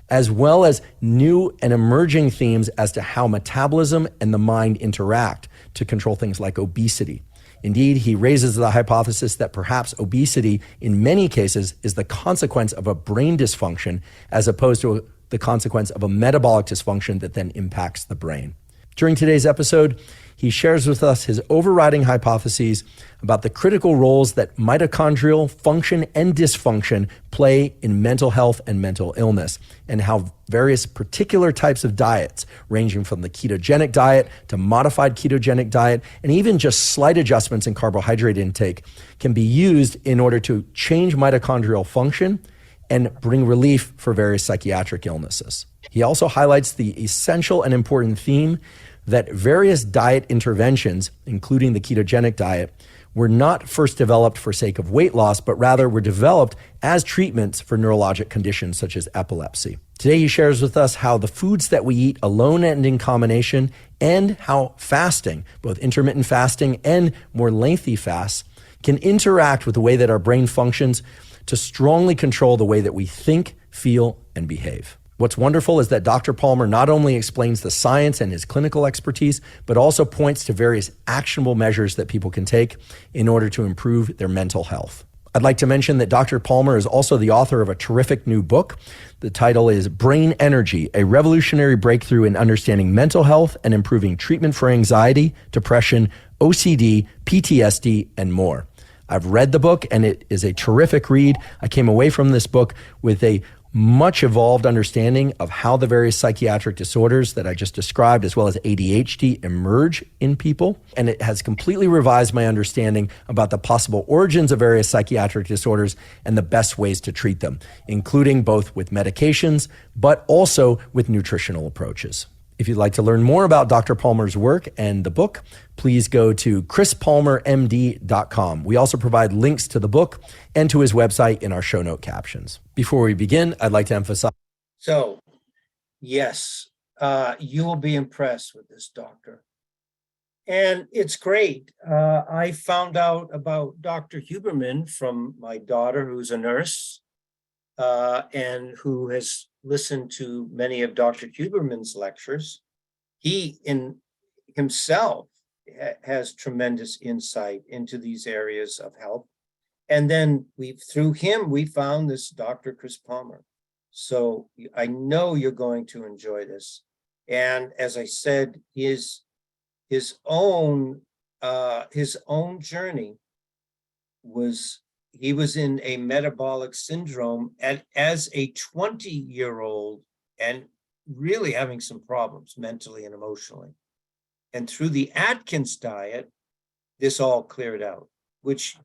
S6: as well as new and emerging themes as to how metabolism and the mind interact to control things like obesity. Indeed, he raises the hypothesis that perhaps obesity, in many cases, is the consequence of a brain dysfunction as opposed to the consequence of a metabolic dysfunction that then impacts the brain. During today's episode, he shares with us his overriding hypotheses about the critical roles that mitochondrial function and dysfunction play in mental health and mental illness, and how various particular types of diets, ranging from the ketogenic diet to modified ketogenic diet, and even just slight adjustments in carbohydrate intake, can be used in order to change mitochondrial function and bring relief for various psychiatric illnesses. He also highlights the essential and important theme that various diet interventions, including the ketogenic diet, were not first developed for sake of weight loss, but rather were developed as treatments for neurologic conditions such as epilepsy. Today, he shares with us how the foods that we eat alone and in combination, and how fasting, both intermittent fasting and more lengthy fasts, can interact with the way that our brain functions to strongly control the way that we think, feel, and behave. What's wonderful is that Dr. Palmer not only explains the science and his clinical expertise, but also points to various actionable measures that people can take in order to improve their mental health. I'd like to mention that Dr. Palmer is also the author of a terrific new book. The title is Brain Energy, a revolutionary breakthrough in understanding mental health and improving treatment for anxiety, depression, OCD, PTSD, and more. I've read the book and it is a terrific read. I came away from this book with a much evolved understanding of how the various psychiatric disorders that I just described, as well as ADHD, emerge in people. And it has completely revised my understanding about the possible origins of various psychiatric disorders and the best ways to treat them, including both with medications, but also with nutritional approaches. If you'd like to learn more about Dr. Palmer's work and the book, please go to chrispalmermd.com. We also provide links to the book and to his website in our show note captions. Before we begin, I'd like to emphasize.
S1: So, yes, you will be impressed with this doctor. And it's great. I found out about Dr. Huberman from my daughter, who's a nurse, and who has listened to many of Dr. Huberman's lectures. He in himself has tremendous insight into these areas of health. And then through him, we found this Dr. Chris Palmer. So I know you're going to enjoy this. And as I said, his own journey was, he was in a metabolic syndrome as a 20-year-old and really having some problems mentally and emotionally. And through the Atkins diet, this all cleared out, which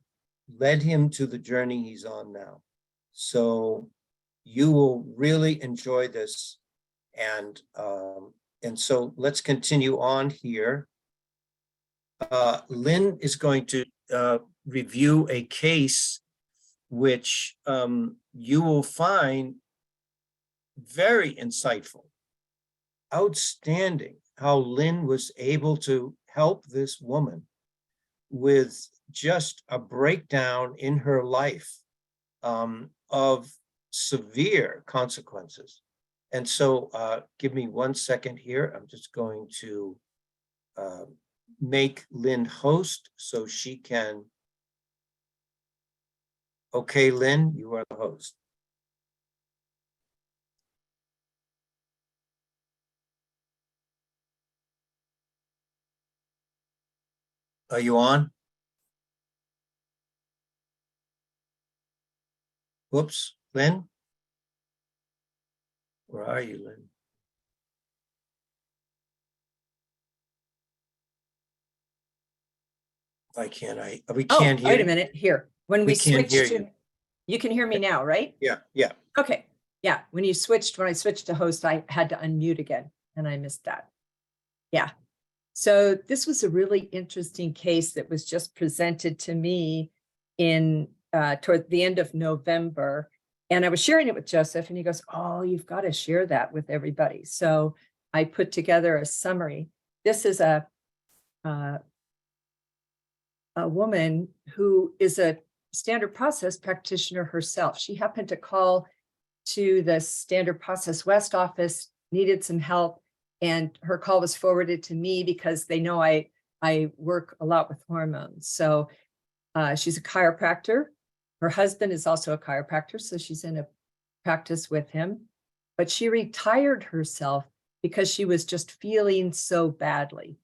S1: led him to the journey he's on now. So you will really enjoy this. And so let's continue on here. Lynn is going to review a case which you will find very insightful, outstanding, how Lynn was able to help this woman with just a breakdown in her life of severe consequences. And so give me 1 second here. I'm just going to make Lynn host so she can. Okay, Lynn, you are the host. Are you on? Whoops, Lynn? Where are you, Lynn? Why can't I? We can't hear.
S2: Wait a minute, here. When we
S1: can't
S2: switched
S1: hear
S2: to,
S1: you.
S2: you can hear me now, right?
S1: Yeah, yeah.
S2: Okay, yeah, when I switched to host, I had to unmute again, and I missed that. Yeah, so this was a really interesting case that was just presented to me in toward the end of November, and I was sharing it with Joseph, and he goes, "Oh, you've got to share that with everybody." So I put together a summary. This is a woman who is a standard process practitioner herself. She happened to call to the Standard Process West office, needed some help, and her call was forwarded to me because they know I work a lot with hormones. So she's a chiropractor. Her husband is also a chiropractor, so she's in a practice with him. But she retired herself because she was just feeling so badly.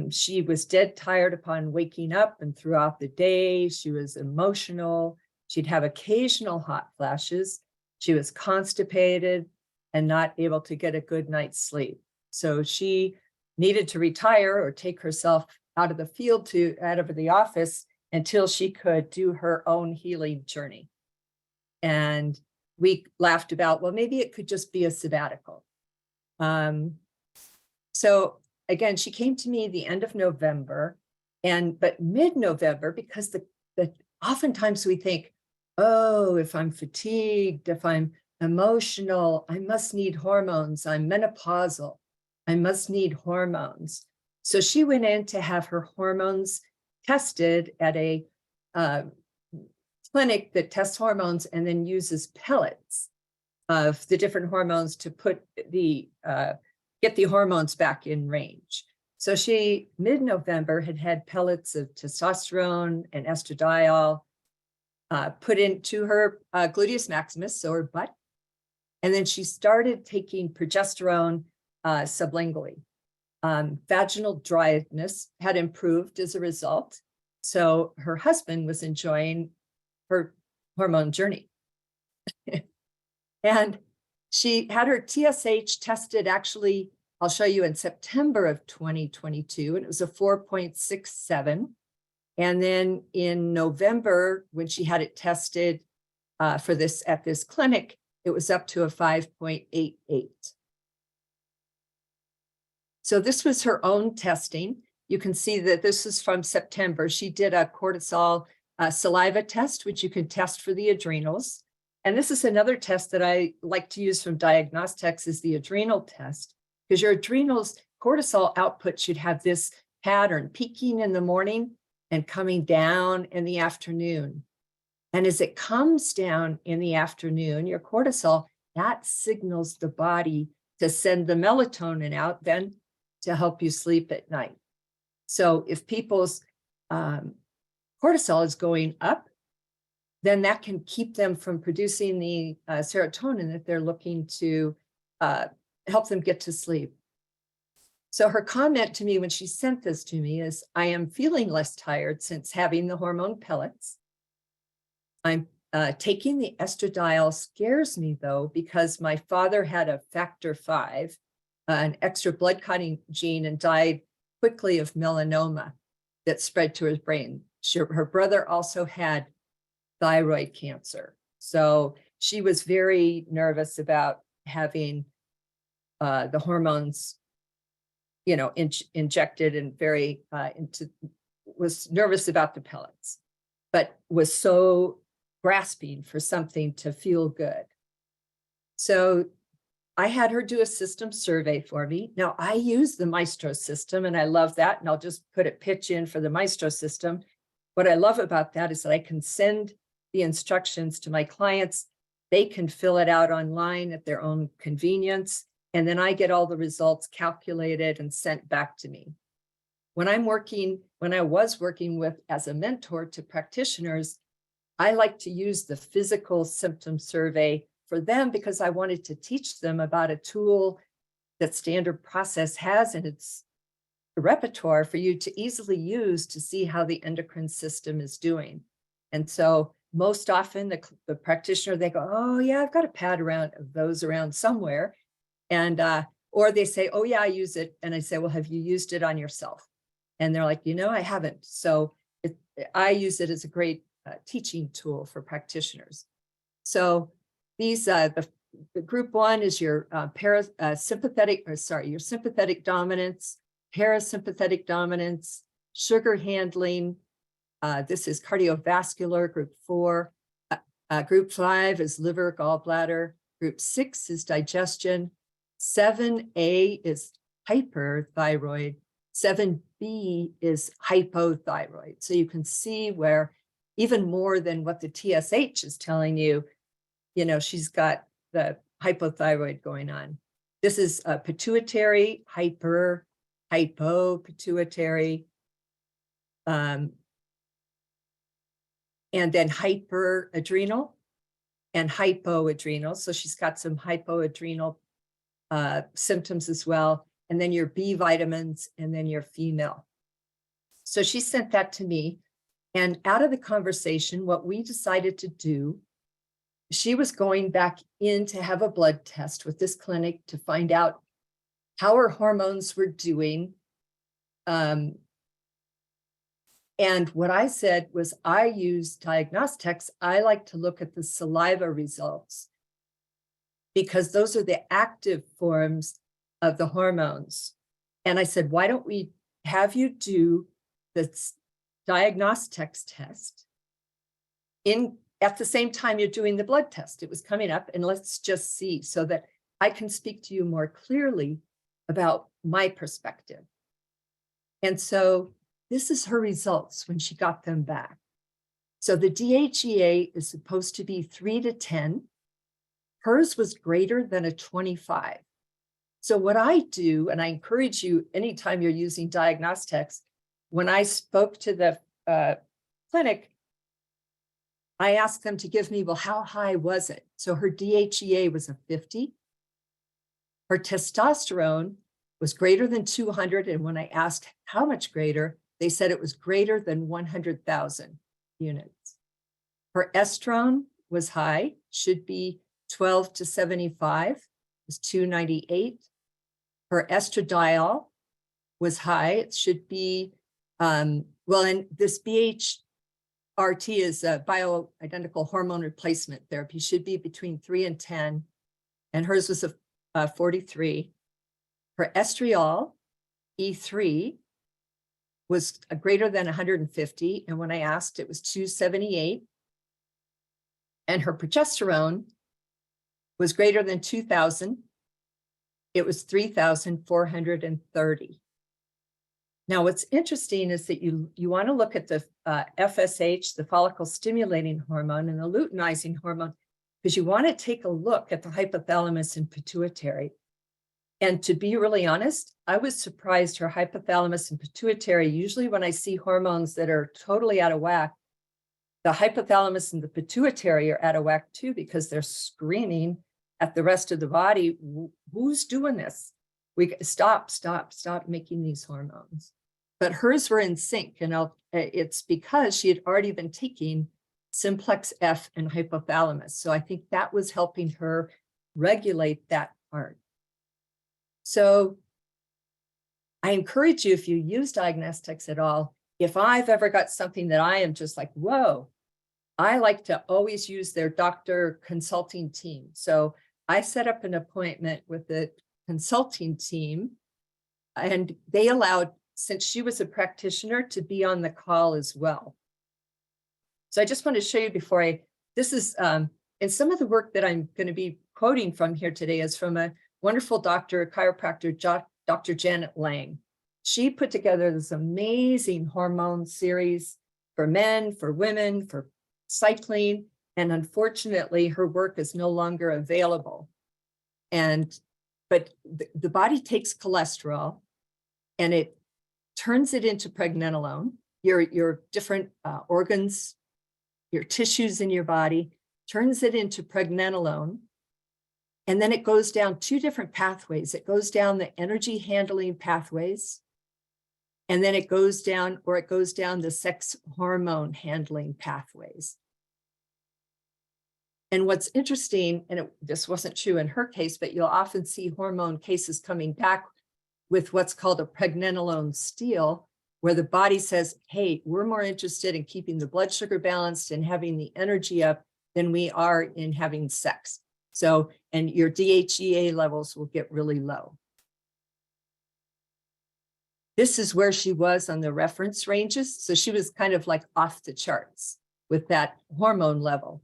S2: She was dead tired upon waking up, and throughout the day, she was emotional. She'd have occasional hot flashes. She was constipated and not able to get a good night's sleep. So she needed to retire or take herself out of the field out of the office until she could do her own healing journey. And we laughed about, well, maybe it could just be a sabbatical. So again, she came to me the end of November, but mid-November, because the oftentimes we think, oh, if I'm fatigued, if I'm emotional, I must need hormones. I'm menopausal. I must need hormones. So she went in to have her hormones tested at a clinic that tests hormones and then uses pellets of the different hormones to get the hormones back in range. So she, mid-November, had pellets of testosterone and estradiol put into her gluteus maximus, so her butt. And then she started taking progesterone sublingually. Vaginal dryness had improved as a result. So her husband was enjoying her hormone journey. And she had her TSH tested, actually, I'll show you, in September of 2022, and it was a 4.67. And then in November, when she had it tested for this at this clinic, it was up to a 5.88. So this was her own testing. You can see that this is from September. She did a cortisol saliva test, which you can test for the adrenals. And this is another test that I like to use from diagnostics, is the adrenal test, because your adrenals cortisol output should have this pattern, peaking in the morning and coming down in the afternoon. And as it comes down in the afternoon, your cortisol, that signals the body to send the melatonin out then to help you sleep at night. So if people's cortisol is going up, then that can keep them from producing the serotonin that they're looking to help them get to sleep. So her comment to me when she sent this to me is, I am feeling less tired since having the hormone pellets. I'm taking the estradiol scares me though, because my father had a factor 5, an extra blood clotting gene, and died quickly of melanoma that spread to his brain. Her brother also had thyroid cancer. So she was very nervous about having the hormones, injected, and very was nervous about the pellets, but was so grasping for something to feel good. So I had her do a system survey for me. Now I use the Maestro system and I love that. And I'll just put a pitch in for the Maestro system. What I love about that is that I can send the instructions to my clients. They can fill it out online at their own convenience. And then I get all the results calculated and sent back to me. When I was working with as a mentor to practitioners, I like to use the physical symptom survey for them because I wanted to teach them about a tool that Standard Process has in its repertoire for you to easily use to see how the endocrine system is doing. And so most often the practitioner, they go, oh yeah, I've got a pad of those around somewhere. And, or they say, oh yeah, I use it. And I say, well, have you used it on yourself? And they're like, I haven't. So I use it as a great teaching tool for practitioners. So these, the group 1 is your sympathetic dominance, parasympathetic dominance, sugar handling. This is cardiovascular. Group 4. Group 5 is liver, gallbladder. Group 6 is digestion. 7A is hyperthyroid. 7B is hypothyroid. So you can see where, even more than what the TSH is telling you, she's got the hypothyroid going on. This is pituitary, hypopituitary, and then hyperadrenal and hypoadrenal. So she's got some hypoadrenal symptoms as well. And then your B vitamins, and then your female. So she sent that to me. And out of the conversation, what we decided to do, she was going back in to have a blood test with this clinic to find out how her hormones were doing. And what I said was, I use diagnostics. I like to look at the saliva results because those are the active forms of the hormones. And I said, why don't we have you do the diagnostics test at the same time you're doing the blood test? It was coming up, and let's just see so that I can speak to you more clearly about my perspective. And so this is her results when she got them back. So the DHEA is supposed to be 3 to 10. Hers was greater than a 25. So what I do, and I encourage you anytime you're using diagnostics, when I spoke to the clinic, I asked them to give me, well, how high was it? So her DHEA was a 50. Her testosterone was greater than 200. And when I asked how much greater, they said it was greater than 100,000 units. Her estrone was high, should be 12 to 75 was 298. Her estradiol was high. It should be, well, and this BHRT is a bioidentical hormone replacement therapy, should be between 3 and 10. And hers was a 43. Her estriol, E3, was greater than 150. And when I asked, it was 278. And her progesterone was greater than 2,000. It was 3,430. Now, what's interesting is that you want to look at the FSH, the follicle stimulating hormone, and the luteinizing hormone, because you want to take a look at the hypothalamus and pituitary. And to be really honest, I was surprised her hypothalamus and pituitary, usually when I see hormones that are totally out of whack, the hypothalamus and the pituitary are out of whack too, because they're screaming at the rest of the body, who's doing this? We stop making these hormones. But hers were in sync, and it's because she had already been taking simplex F and hypothalamus. So I think that was helping her regulate that part. So I encourage you, if you use diagnostics at all, if I've ever got something that I am just like, whoa, I like to always use their doctor consulting team. So I set up an appointment with the consulting team, and they allowed, since she was a practitioner, to be on the call as well. So I just want to show you before this is, and some of the work that I'm going to be quoting from here today is from a wonderful doctor, a chiropractor, Dr. Janet Lang. She put together this amazing hormone series for men, for women, for cycling, and unfortunately, her work is no longer available. But the body takes cholesterol and it turns it into pregnenolone. Your different organs, your tissues in your body, turns it into pregnenolone. And then it goes down two different pathways. It goes down the energy handling pathways, and then it goes down the sex hormone handling pathways. And what's interesting, and this wasn't true in her case, but you'll often see hormone cases coming back with what's called a pregnenolone steal, where the body says, hey, we're more interested in keeping the blood sugar balanced and having the energy up than we are in having sex. So, and your DHEA levels will get really low. This is where she was on the reference ranges. So she was kind of like off the charts with that hormone level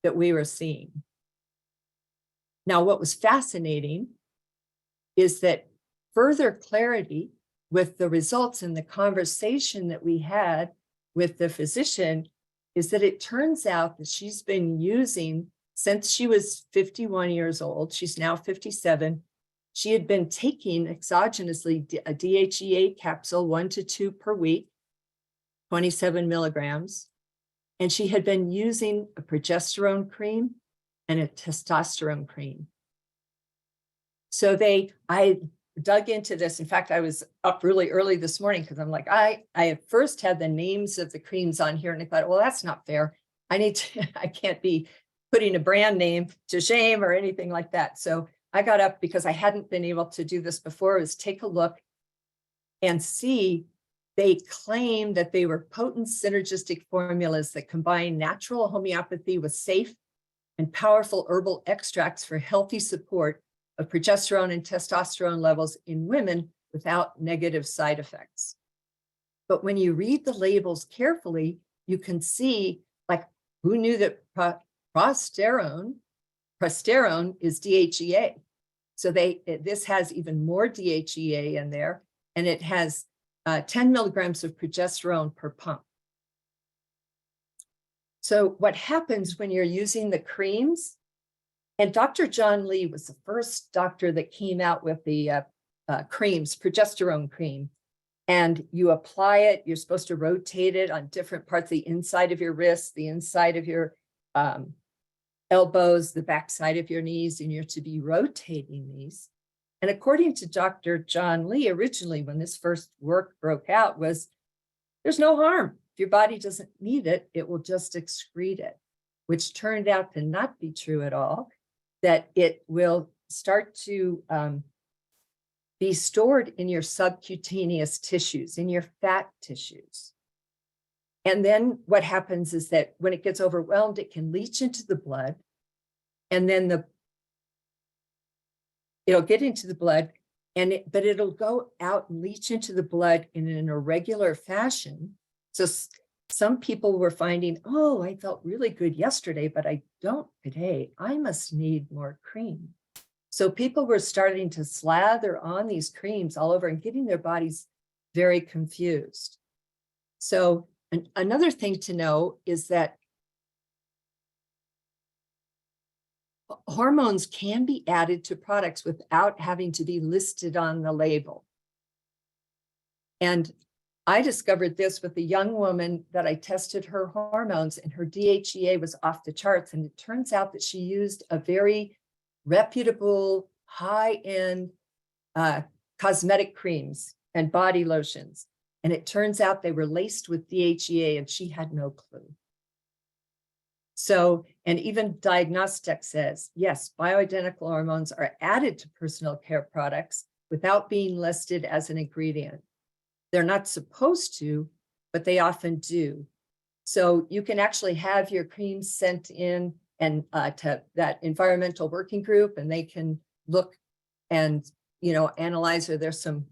S2: that we were seeing. Now, what was fascinating is that further clarity with the results in the conversation that we had with the physician is that it turns out that she's been using, since she was 51 years old, she's now 57, she had been taking exogenously a DHEA capsule 1 to 2 per week, 27 milligrams. And she had been using a progesterone cream and a testosterone cream. So I dug into this. In fact, I was up really early this morning because I'm like, I at first had the names of the creams on here and I thought, well, that's not fair. I can't be putting a brand name to shame or anything like that. So I got up because I hadn't been able to do this before, is take a look and see. They claim that they were potent synergistic formulas that combine natural homeopathy with safe and powerful herbal extracts for healthy support of progesterone and testosterone levels in women without negative side effects. But when you read the labels carefully, you can see, like, who knew that progesterone is DHEA? So this has even more DHEA in there, and it has 10 milligrams of progesterone per pump. So what happens when you're using the creams, and Dr. John Lee was the first doctor that came out with the creams, progesterone cream, and you apply it, you're supposed to rotate it on different parts, the inside of your wrists, the inside of your elbows, the backside of your knees, and you're to be rotating these. And according to Dr. John Lee, originally, when this first work broke out, was there's no harm. If your body doesn't need it, it will just excrete it, which turned out to not be true at all. that it will start to be stored in your subcutaneous tissues, in your fat tissues. And then what happens is that when it gets overwhelmed, it can leach into the blood, and then it'll get into the blood, but it'll go out and leach into the blood in an irregular fashion. So some people were finding, oh, I felt really good yesterday, but I don't today. I must need more cream. So people were starting to slather on these creams all over and getting their bodies very confused. So another thing to know is that hormones can be added to products without having to be listed on the label. And I discovered this with a young woman that I tested her hormones, and her DHEA was off the charts. And it turns out that she used a very reputable, high-end cosmetic creams and body lotions. And it turns out they were laced with DHEA, and she had no clue. So, and even Diagnostic says, yes, bioidentical hormones are added to personal care products without being listed as an ingredient. They're not supposed to, but they often do. So you can actually have your creams sent in and to that environmental working group, and they can look and, analyze, or there's some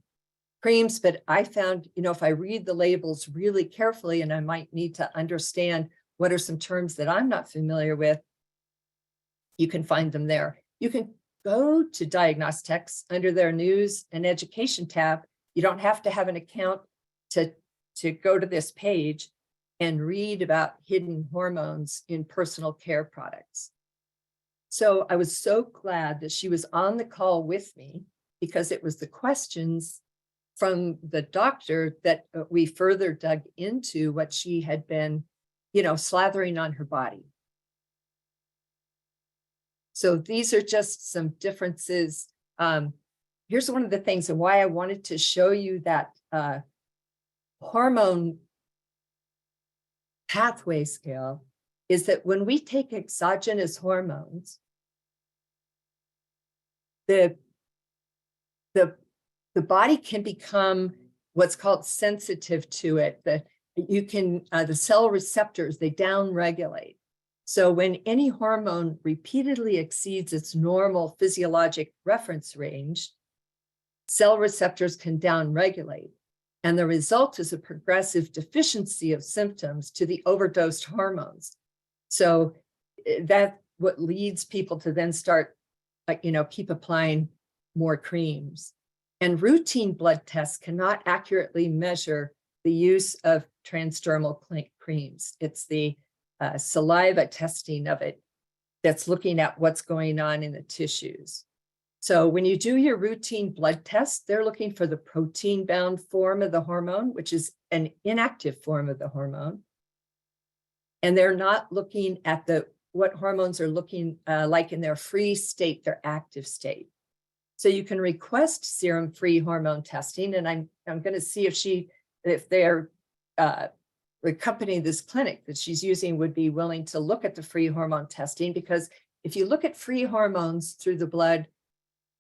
S2: creams, but I found, if I read the labels really carefully, and I might need to understand what are some terms that I'm not familiar with, you can find them there. You can go to Diagnostics under their news and education tab. You don't have to have an account to go to this page and read about hidden hormones in personal care products. So I was so glad that she was on the call with me, because it was the questions from the doctor that we further dug into what she had been, slathering on her body. So these are just some differences. Here's one of the things, and why I wanted to show you that hormone pathway scale is that when we take exogenous hormones, the body can become what's called sensitive to it. The cell receptors, they downregulate. So when any hormone repeatedly exceeds its normal physiologic reference range, cell receptors can downregulate. And the result is a progressive deficiency of symptoms to the overdosed hormones. So that's what leads people to then start, keep applying more creams. And routine blood tests cannot accurately measure the use of transdermal creams. It's the saliva testing of it that's looking at what's going on in the tissues. So when you do your routine blood test, they're looking for the protein-bound form of the hormone, which is an inactive form of the hormone. And they're not looking at what hormones are looking like in their free state, their active state. So you can request serum-free hormone testing, and I'm going to see if they're the company, this clinic that she's using, would be willing to look at the free hormone testing, because if you look at free hormones through the blood,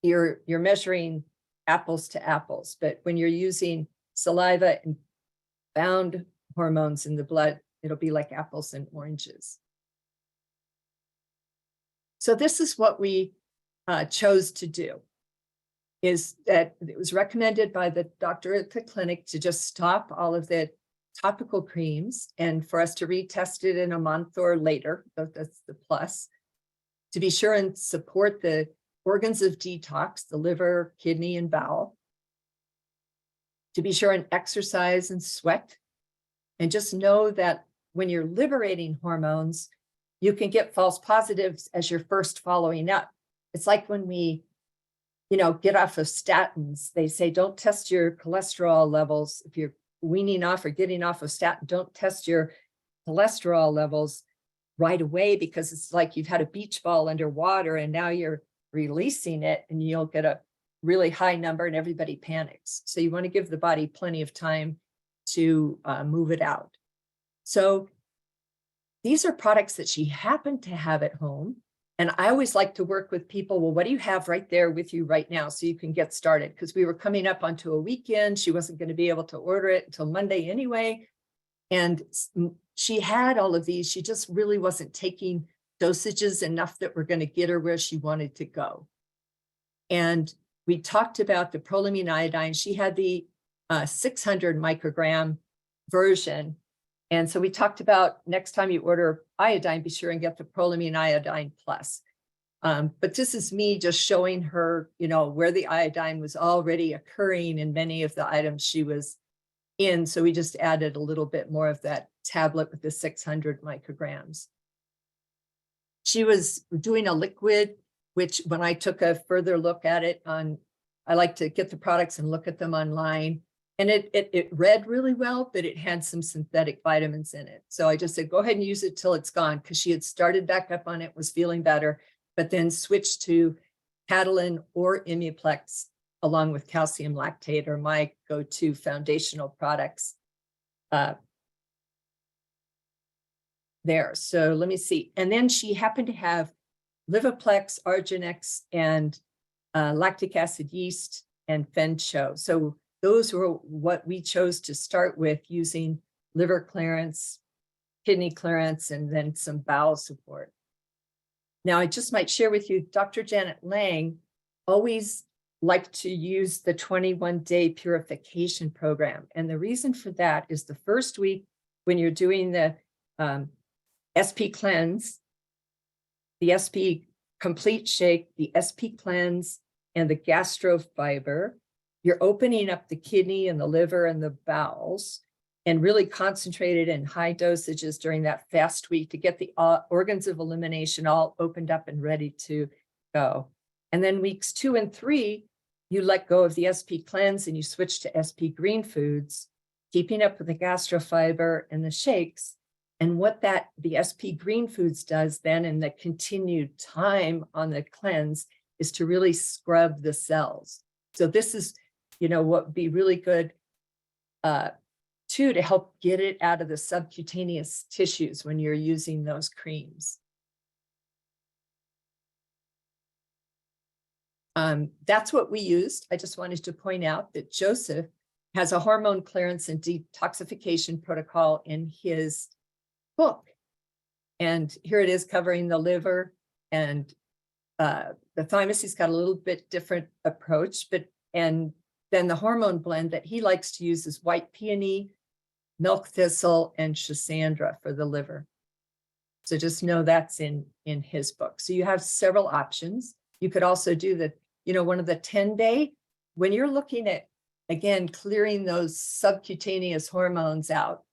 S2: you're measuring apples to apples. But when you're using saliva and bound hormones in the blood, it'll be like apples and oranges. So this is what we chose to do, is that it was recommended by the doctor at the clinic to just stop all of the topical creams and for us to retest it in a month or later. That's the plus. To be sure and support the organs of detox, the liver, kidney, and bowel. To be sure and exercise and sweat. And just know that when you're liberating hormones, you can get false positives as you're first following up. It's like when we, get off of statins, they say, don't test your cholesterol levels. If you're weaning off or getting off of statin, don't test your cholesterol levels right away, because it's like you've had a beach ball underwater and now you're releasing it and you'll get a really high number and everybody panics. So you want to give the body plenty of time to move it out. So these are products that she happened to have at home, And I always like to work with people. Well, what do you have right there with you right now so you can get started? Because we were coming up onto a weekend. She wasn't going to be able to order it until Monday anyway. And she had all of these. She just really wasn't taking dosages enough that were going to get her where she wanted to go. And we talked about the prolamine iodine. She had the 600 microgram version. And so we talked about next time you order iodine, be sure and get the prolamine iodine plus. But this is me just showing her, where the iodine was already occurring in many of the items she was in. So we just added a little bit more of that tablet with the 600 micrograms. She was doing a liquid, which when I took a further look at it I like to get the products and look at them online. And it read really well, but it had some synthetic vitamins in it. So I just said, go ahead and use it till it's gone, because she had started back up on it, was feeling better, but then switched to Catalin or Imuplex along with calcium lactate, or my go-to foundational products there. So let me see. And then she happened to have Livoplex, Arginex, and lactic acid yeast and Fencho. So those were what we chose to start with, using liver clearance, kidney clearance, and then some bowel support. Now, I just might share with you, Dr. Janet Lang always liked to use the 21-day purification program. And the reason for that is the first week when you're doing the SP cleanse, the SP complete shake, the SP cleanse, and the gastrofiber, you're opening up the kidney and the liver and the bowels, and really concentrated in high dosages during that fast week to get the organs of elimination all opened up and ready to go. And then weeks 2 and 3, you let go of the SP cleanse and you switch to SP green foods, keeping up with the gastrofiber and the shakes. And what the SP green foods does then in the continued time on the cleanse is to really scrub the cells. So this is, what would be really good too, to help get it out of the subcutaneous tissues when you're using those creams. That's what we used. I just wanted to point out that Joseph has a hormone clearance and detoxification protocol in his book. And here it is covering the liver and the thymus. He's got a little bit different approach, and then the hormone blend that he likes to use is white peony, milk thistle, and schisandra for the liver. So just know that's in his book. So you have several options. You could also do one of the 10-day, when you're looking at, again, clearing those subcutaneous hormones out.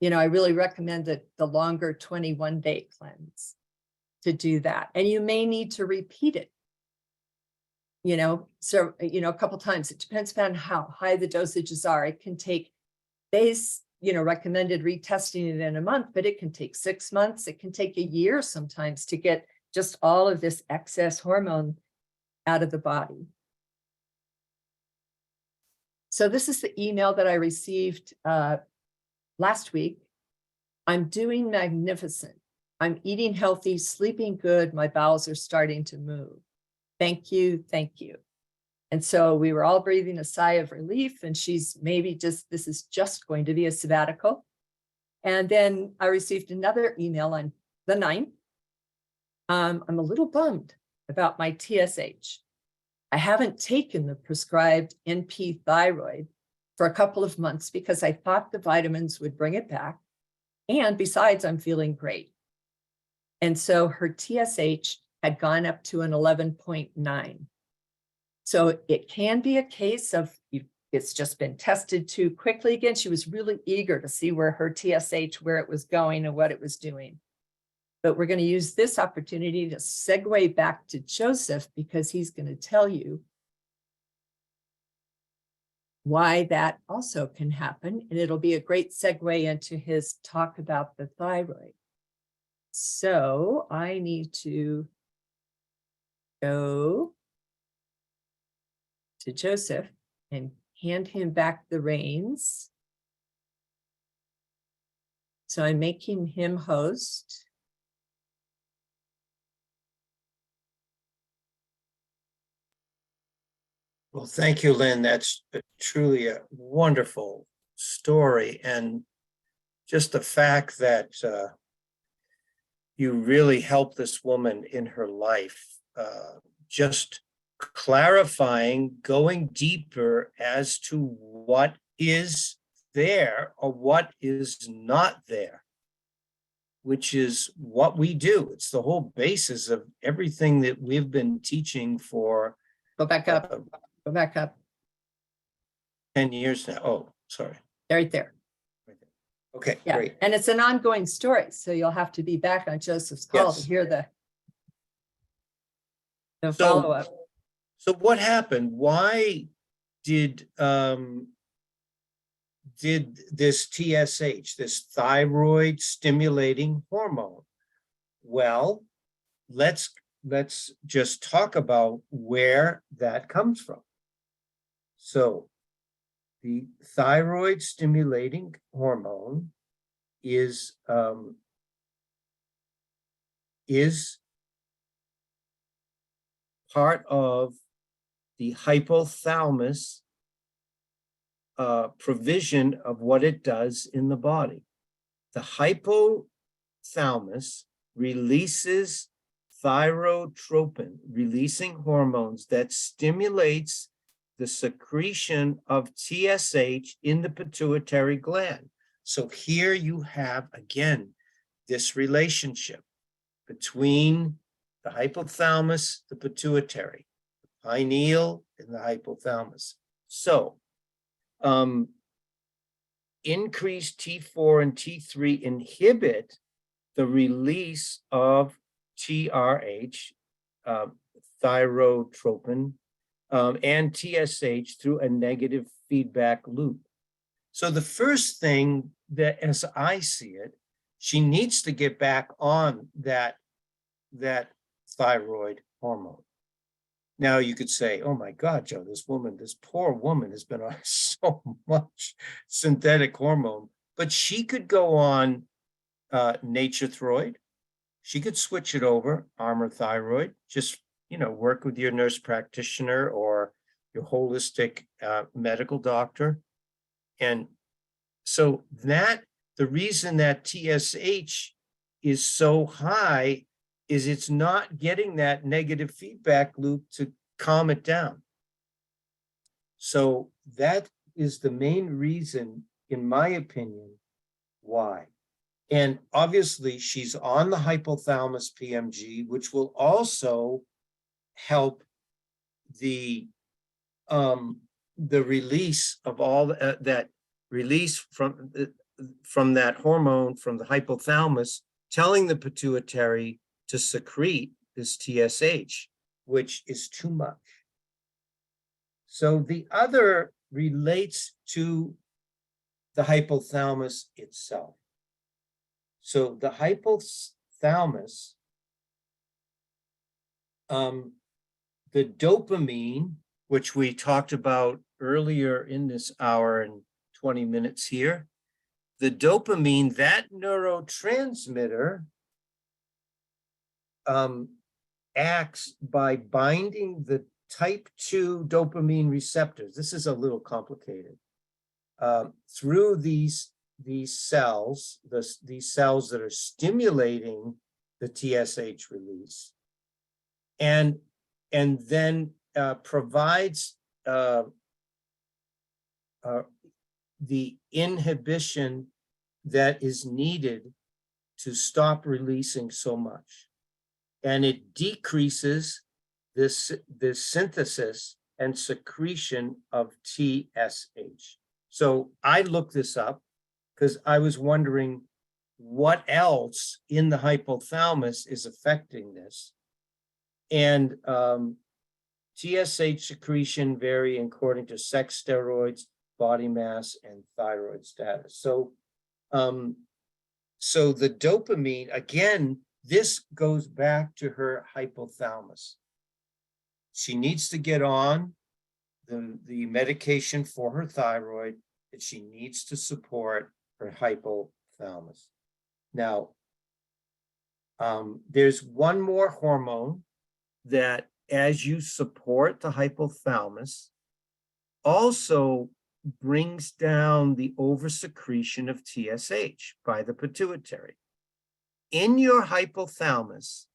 S2: I really recommend the longer 21-day cleanse to do that. And you may need to repeat it, a couple times. It depends on how high the dosages are. It can take days, recommended retesting it in a month, but it can take 6 months. It can take a year sometimes to get just all of this excess hormone out of the body. So this is the email that I received last week. I'm doing magnificent. I'm eating healthy, sleeping good. My bowels are starting to move. Thank you. Thank you. And so we were all breathing a sigh of relief, and she's maybe this is just going to be a sabbatical. And then I received another email on the 9th. I'm a little bummed about my TSH. I haven't taken the prescribed NP thyroid for a couple of months because I thought the vitamins would bring it back. And besides, I'm feeling great. And so her TSH had gone up to an 11.9. So it can be a case of it's just been tested too quickly. Again, she was really eager to see where her TSH, where it was going and what it was doing. But we're going to use this opportunity to segue back to Joseph, because he's going to tell you why that also can happen. And it'll be a great segue into his talk about the thyroid. So I need to go to Joseph and hand him back the reins. So I'm making him host.
S1: Well, thank you, Lynn. That's truly a wonderful story. And just the fact that you really helped this woman in her life, just clarifying, going deeper as to what is there or what is not there, which is what we do. It's the whole basis of everything that we've been teaching for
S2: Go back up, go back up,
S1: 10 years now. Oh, sorry.
S2: right there.
S1: Okay,
S2: Yeah,
S1: great.
S2: and it's an ongoing story, so you'll have to be back on Joseph's call to
S1: Yes.
S2: hear the
S1: So-
S2: follow-up.
S1: So what happened? Why did this TSH, this thyroid stimulating hormone? Well, let's just talk about where that comes from. So the thyroid stimulating hormone is part of the hypothalamus provision of what it does in the body. The hypothalamus releases thyrotropin, releasing hormones that stimulates the secretion of TSH in the pituitary gland. So here you have, again, this relationship between the hypothalamus, the pituitary, the pineal, and the hypothalamus. So, increased T4 and T3 inhibit the release of TRH, thyrotropin, and TSH through a negative feedback loop. So the first thing that, as I see it, she needs to get back on that thyroid hormone. Now you could say, oh my God, Joe, this poor woman has been on so much synthetic hormone, but she could go on Nature Throid. She could switch it over, Armor Thyroid, just, work with your nurse practitioner or your holistic medical doctor. And so the reason that TSH is so high is it's not getting that negative feedback loop to calm it down. So that is the main reason, in my opinion, why. And obviously she's on the hypothalamus PMG, which will also help the release of all that release from that hormone from the hypothalamus, telling the pituitary to secrete this TSH, which is too much. So the other relates to the hypothalamus itself. So the hypothalamus, the dopamine, which we talked about earlier in this hour and 20 minutes here, the dopamine, that neurotransmitter, acts by binding the type 2 dopamine receptors. This is a little complicated. Through these cells, these cells that are stimulating the TSH release, and then provides the inhibition that is needed to stop releasing so much. And it decreases this synthesis and secretion of TSH. So I looked this up because I was wondering what else in the hypothalamus is affecting this. And TSH secretion vary according to sex, steroids, body mass, and thyroid status. So, so the dopamine, again, this goes back to her hypothalamus. She needs to get on the medication for her thyroid that she needs to support her hypothalamus. Now, there's one more hormone that, as you support the hypothalamus, also brings down the oversecretion of TSH by the pituitary. In your hypothalamus,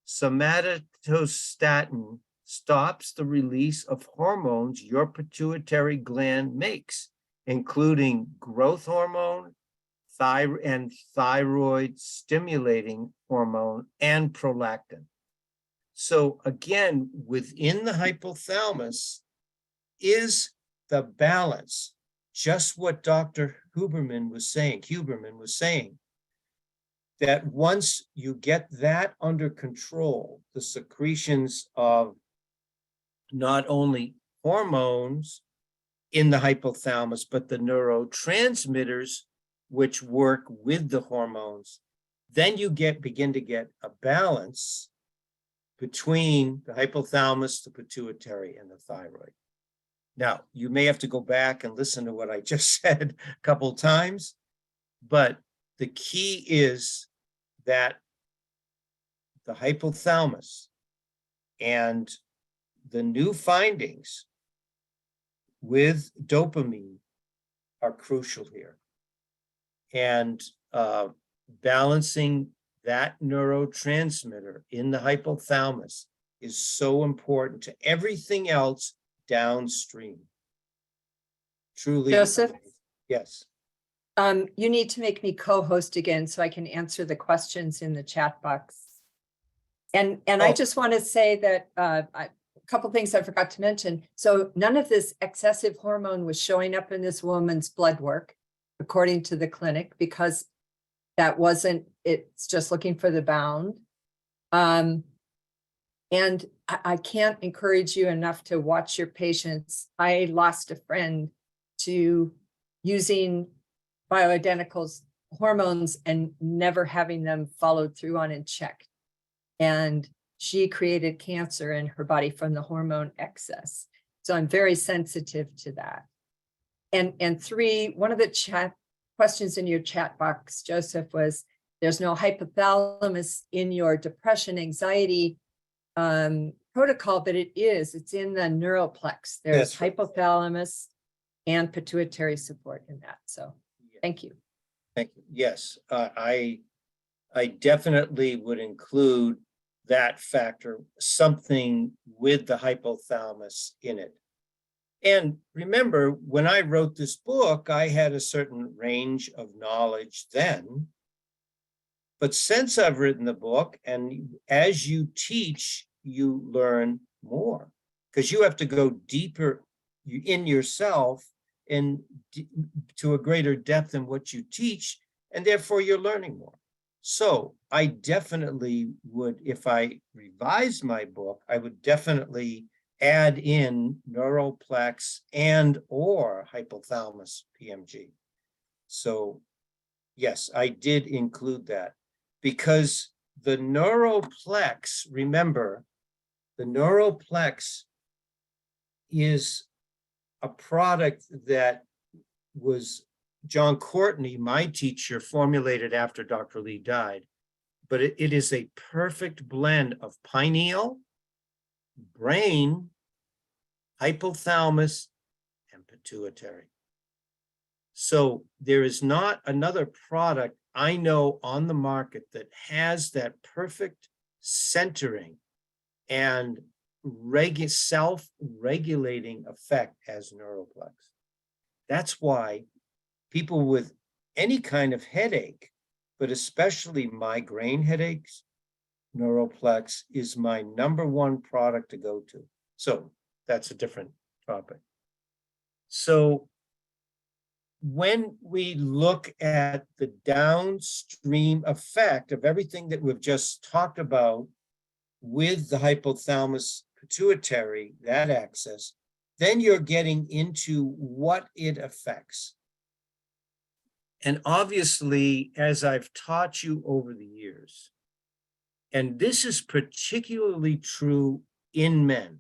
S1: somatostatin stops the release of hormones your pituitary gland makes, including growth hormone, and thyroid stimulating hormone, and prolactin. So again, within the hypothalamus is the balance, just what Dr. Huberman was saying, that once you get that under control, the secretions of not only hormones in the hypothalamus, but the neurotransmitters which work with the hormones, then you begin to get a balance between the hypothalamus, the pituitary, and the thyroid. Now, you may have to go back and listen to what I just said a couple of times, but the key is that the hypothalamus and the new findings with dopamine are crucial here. And balancing that neurotransmitter in the hypothalamus is so important to everything else downstream. Truly.
S2: Joseph?
S1: Amazing. Yes.
S2: You need to make me co-host again so I can answer the questions in the chat box. And I just want to say that a couple things I forgot to mention. So none of this excessive hormone was showing up in this woman's blood work, according to the clinic, because that wasn't, it's just looking for the bound. And I can't encourage you enough to watch your patients. I lost a friend to using bioidenticals hormones and never having them followed through on and checked. And she created cancer in her body from the hormone excess. So I'm very sensitive to that. And three, one of the chat questions in your chat box, Joseph, was there's no hypothalamus in your depression, anxiety protocol, but it is. It's in the neuroplex. There's
S1: That's right.
S2: hypothalamus and pituitary support in that. So thank you.
S1: Thank you. Yes, I definitely would include that factor, something with the hypothalamus in it. And remember, when I wrote this book, I had a certain range of knowledge then. But since I've written the book, and as you teach, you learn more, because you have to go deeper in yourself and to a greater depth in what you teach, and therefore you're learning more. So I definitely would, if I revised my book, I would definitely add in neuroplex and or hypothalamus PMG. So yes, I did include that because the neuroplex, remember, the neuroplex is a product that was John Courtney, my teacher, formulated after Dr. Lee died, but it is a perfect blend of pineal, brain, hypothalamus, and pituitary. So there is not another product I know on the market that has that perfect centering and self-regulating effect as neuroplex. That's why people with any kind of headache, but especially migraine headaches, neuroplex is my #1 product to go to. So that's a different topic. So when we look at the downstream effect of everything that we've just talked about with the hypothalamus pituitary, that axis, then you're getting into what it affects. And obviously, as I've taught you over the years, and this is particularly true in men,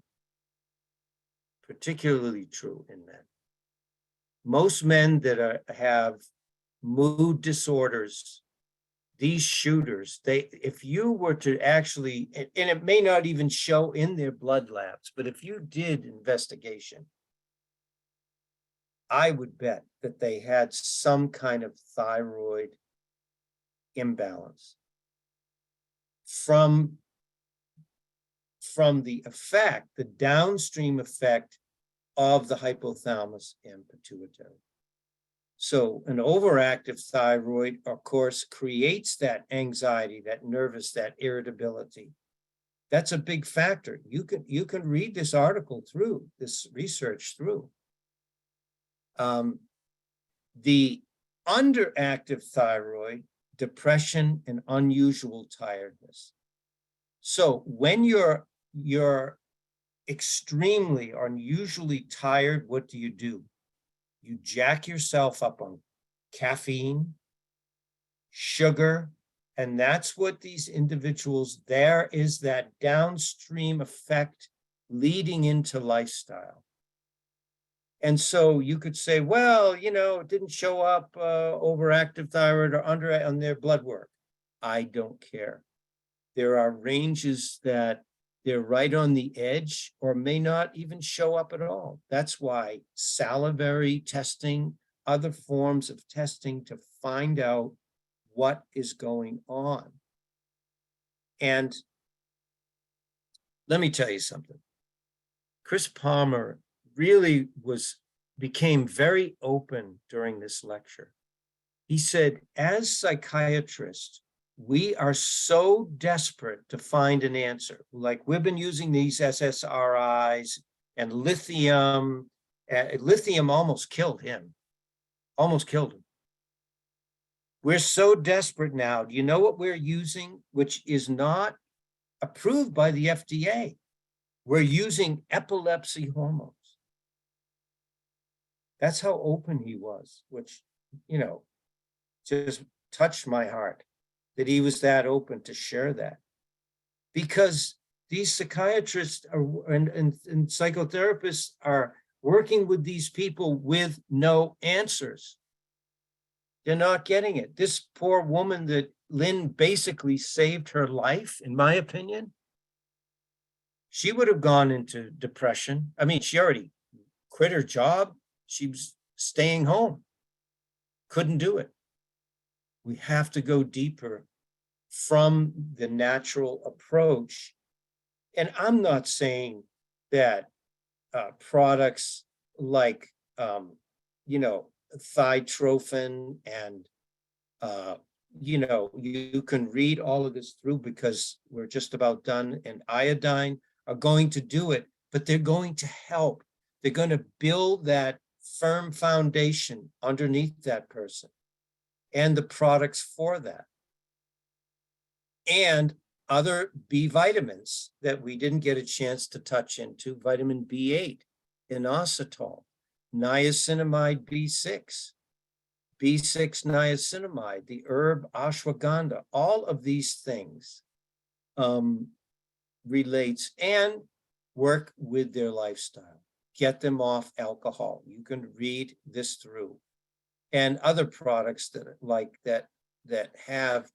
S1: most men that have mood disorders, these shooters, if you were to actually, and it may not even show in their blood labs, but if you did investigation, I would bet that they had some kind of thyroid imbalance from the effect, the downstream effect of the hypothalamus and pituitary. So an overactive thyroid, of course, creates that anxiety, that nervous, that irritability. That's a big factor. You can read this article through, this research through. The underactive thyroid, depression and unusual tiredness. So when you're extremely or unusually tired, what do? You jack yourself up on caffeine, sugar, and that's what these individuals, there is that downstream effect leading into lifestyle. And so you could say, well, it didn't show up overactive thyroid or under on their blood work. I don't care. There are ranges that they're right on the edge or may not even show up at all. That's why salivary testing, other forms of testing to find out what is going on. And let me tell you something. Chris Palmer really became very open during this lecture. He said, as psychiatrists, we are so desperate to find an answer. Like we've been using these SSRIs and lithium. Lithium almost killed him. We're so desperate now. Do you know what we're using, which is not approved by the FDA? We're using epilepsy hormones. That's how open he was, which, just touched my heart that he was that open to share that. Because these psychiatrists and psychotherapists are working with these people with no answers. They're not getting it. This poor woman that Lynn basically saved her life, in my opinion, she would have gone into depression. I mean, she already quit her job. She was staying home. Couldn't do it. We have to go deeper from the natural approach. And I'm not saying that products like, thytrophin and, you can read all of this through because we're just about done, and iodine are going to do it, but they're going to help. They're going to build that firm foundation underneath that person and the products for that. And other B vitamins that we didn't get a chance to touch into, vitamin B8, inositol, niacinamide B6, B6 niacinamide, the herb ashwagandha, all of these things relates and work with their lifestyle. Get them off alcohol. You can read this through. And other products that have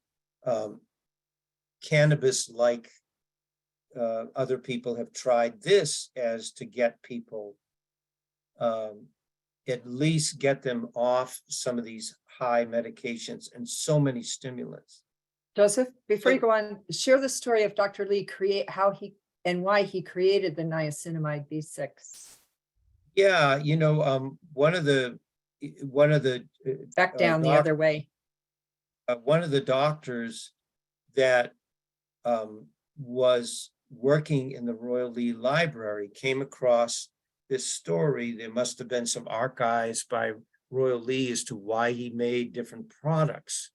S1: cannabis, like other people have tried this as to get people, at least get them off some of these high medications and so many stimulants.
S2: Joseph, before you go on, share the story of Dr. Lee how he and why he created the niacinamide B6.
S1: Yeah, one of the
S2: Back down the other way.
S1: One of the doctors that was working in the Royal Lee Library came across this story. There must have been some archives by Royal Lee as to why he made different products.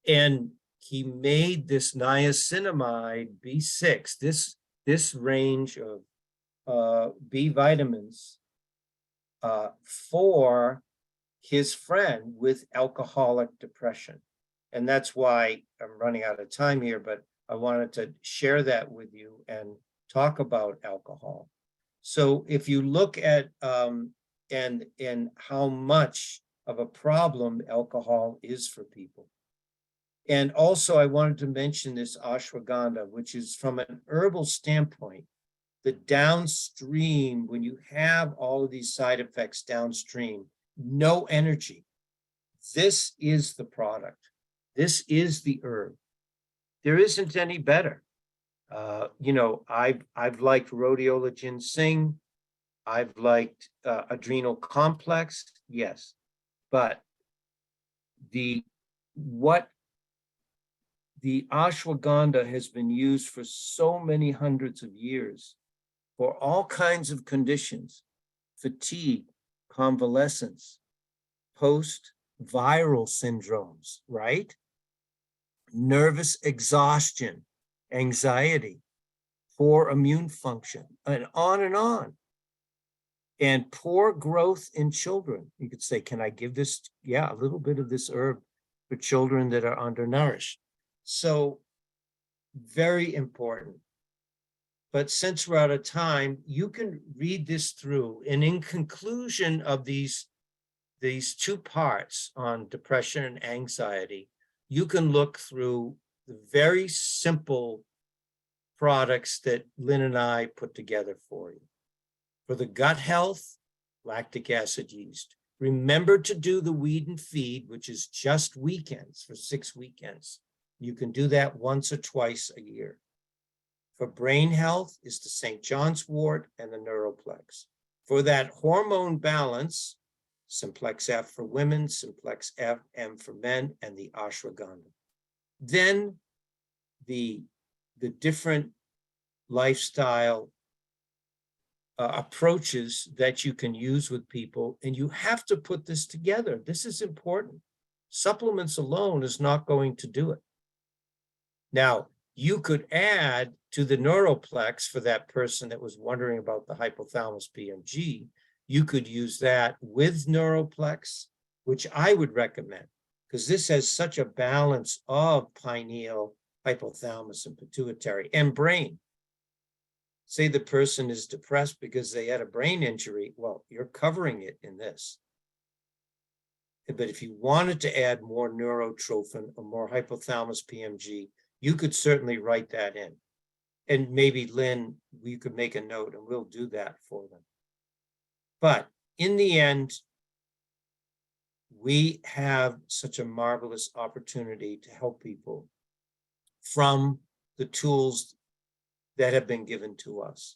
S1: And he made this niacinamide B6, this range of B vitamins for his friend with alcoholic depression. And that's why I'm running out of time here, but I wanted to share that with you and talk about alcohol. So if you look at and how much of a problem alcohol is for people. And also I wanted to mention this ashwagandha, which is from an herbal standpoint, the downstream, when you have all of these side effects downstream, no energy. This is the product. This is the herb. There isn't any better. I've liked rhodiola ginseng. I've liked adrenal complex, yes, but the ashwagandha has been used for so many hundreds of years for all kinds of conditions: fatigue, convalescence, post-viral syndromes, right? Nervous exhaustion, anxiety, poor immune function, and on and on. And poor growth in children. You could say, can I give this? Yeah, a little bit of this herb for children that are undernourished. So very important. But since we're out of time, you can read this through. And in conclusion of these two parts on depression and anxiety, you can look through the very simple products that Lynn and I put together for you. For the gut health, lactic acid yeast. Remember to do the weed and feed, which is just weekends for 6 weekends. You can do that once or twice a year. For brain health is the St. John's wort and the Neuroplex. For that hormone balance, Simplex F for women, Simplex M for men, and the ashwagandha. Then the different lifestyle approaches that you can use with people, and you have to put this together. This is important. Supplements alone is not going to do it. Now, you could add to the Neuroplex for that person that was wondering about the hypothalamus PMG. You could use that with Neuroplex, which I would recommend, because this has such a balance of pineal, hypothalamus, and pituitary, and brain. Say the person is depressed because they had a brain injury, well, you're covering it in this. But if you wanted to add more neurotrophin or more hypothalamus PMG, you could certainly write that in. And maybe, Lynn, you could make a note and we'll do that for them. But in the end, we have such a marvelous opportunity to help people from the tools that have been given to us.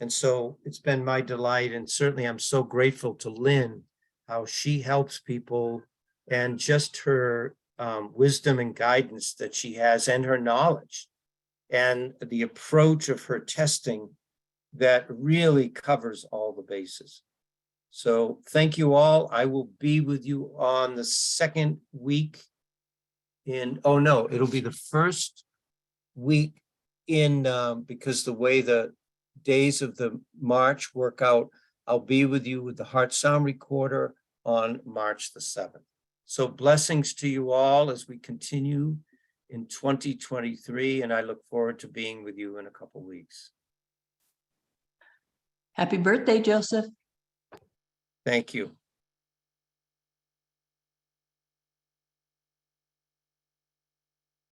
S1: And so it's been my delight, and certainly I'm so grateful to Lynn, how she helps people, and just her wisdom and guidance that she has, and her knowledge, and the approach of her testing that really covers all the bases. So thank you all. I will be with you on the second week it'll be the first week in, because the way the days of the March work out, I'll be with you with the Heart Sound Recorder on March the 7th. So blessings to you all as we continue in 2023, and I look forward to being with you in a couple of weeks.
S7: Happy birthday, Joseph.
S1: Thank you.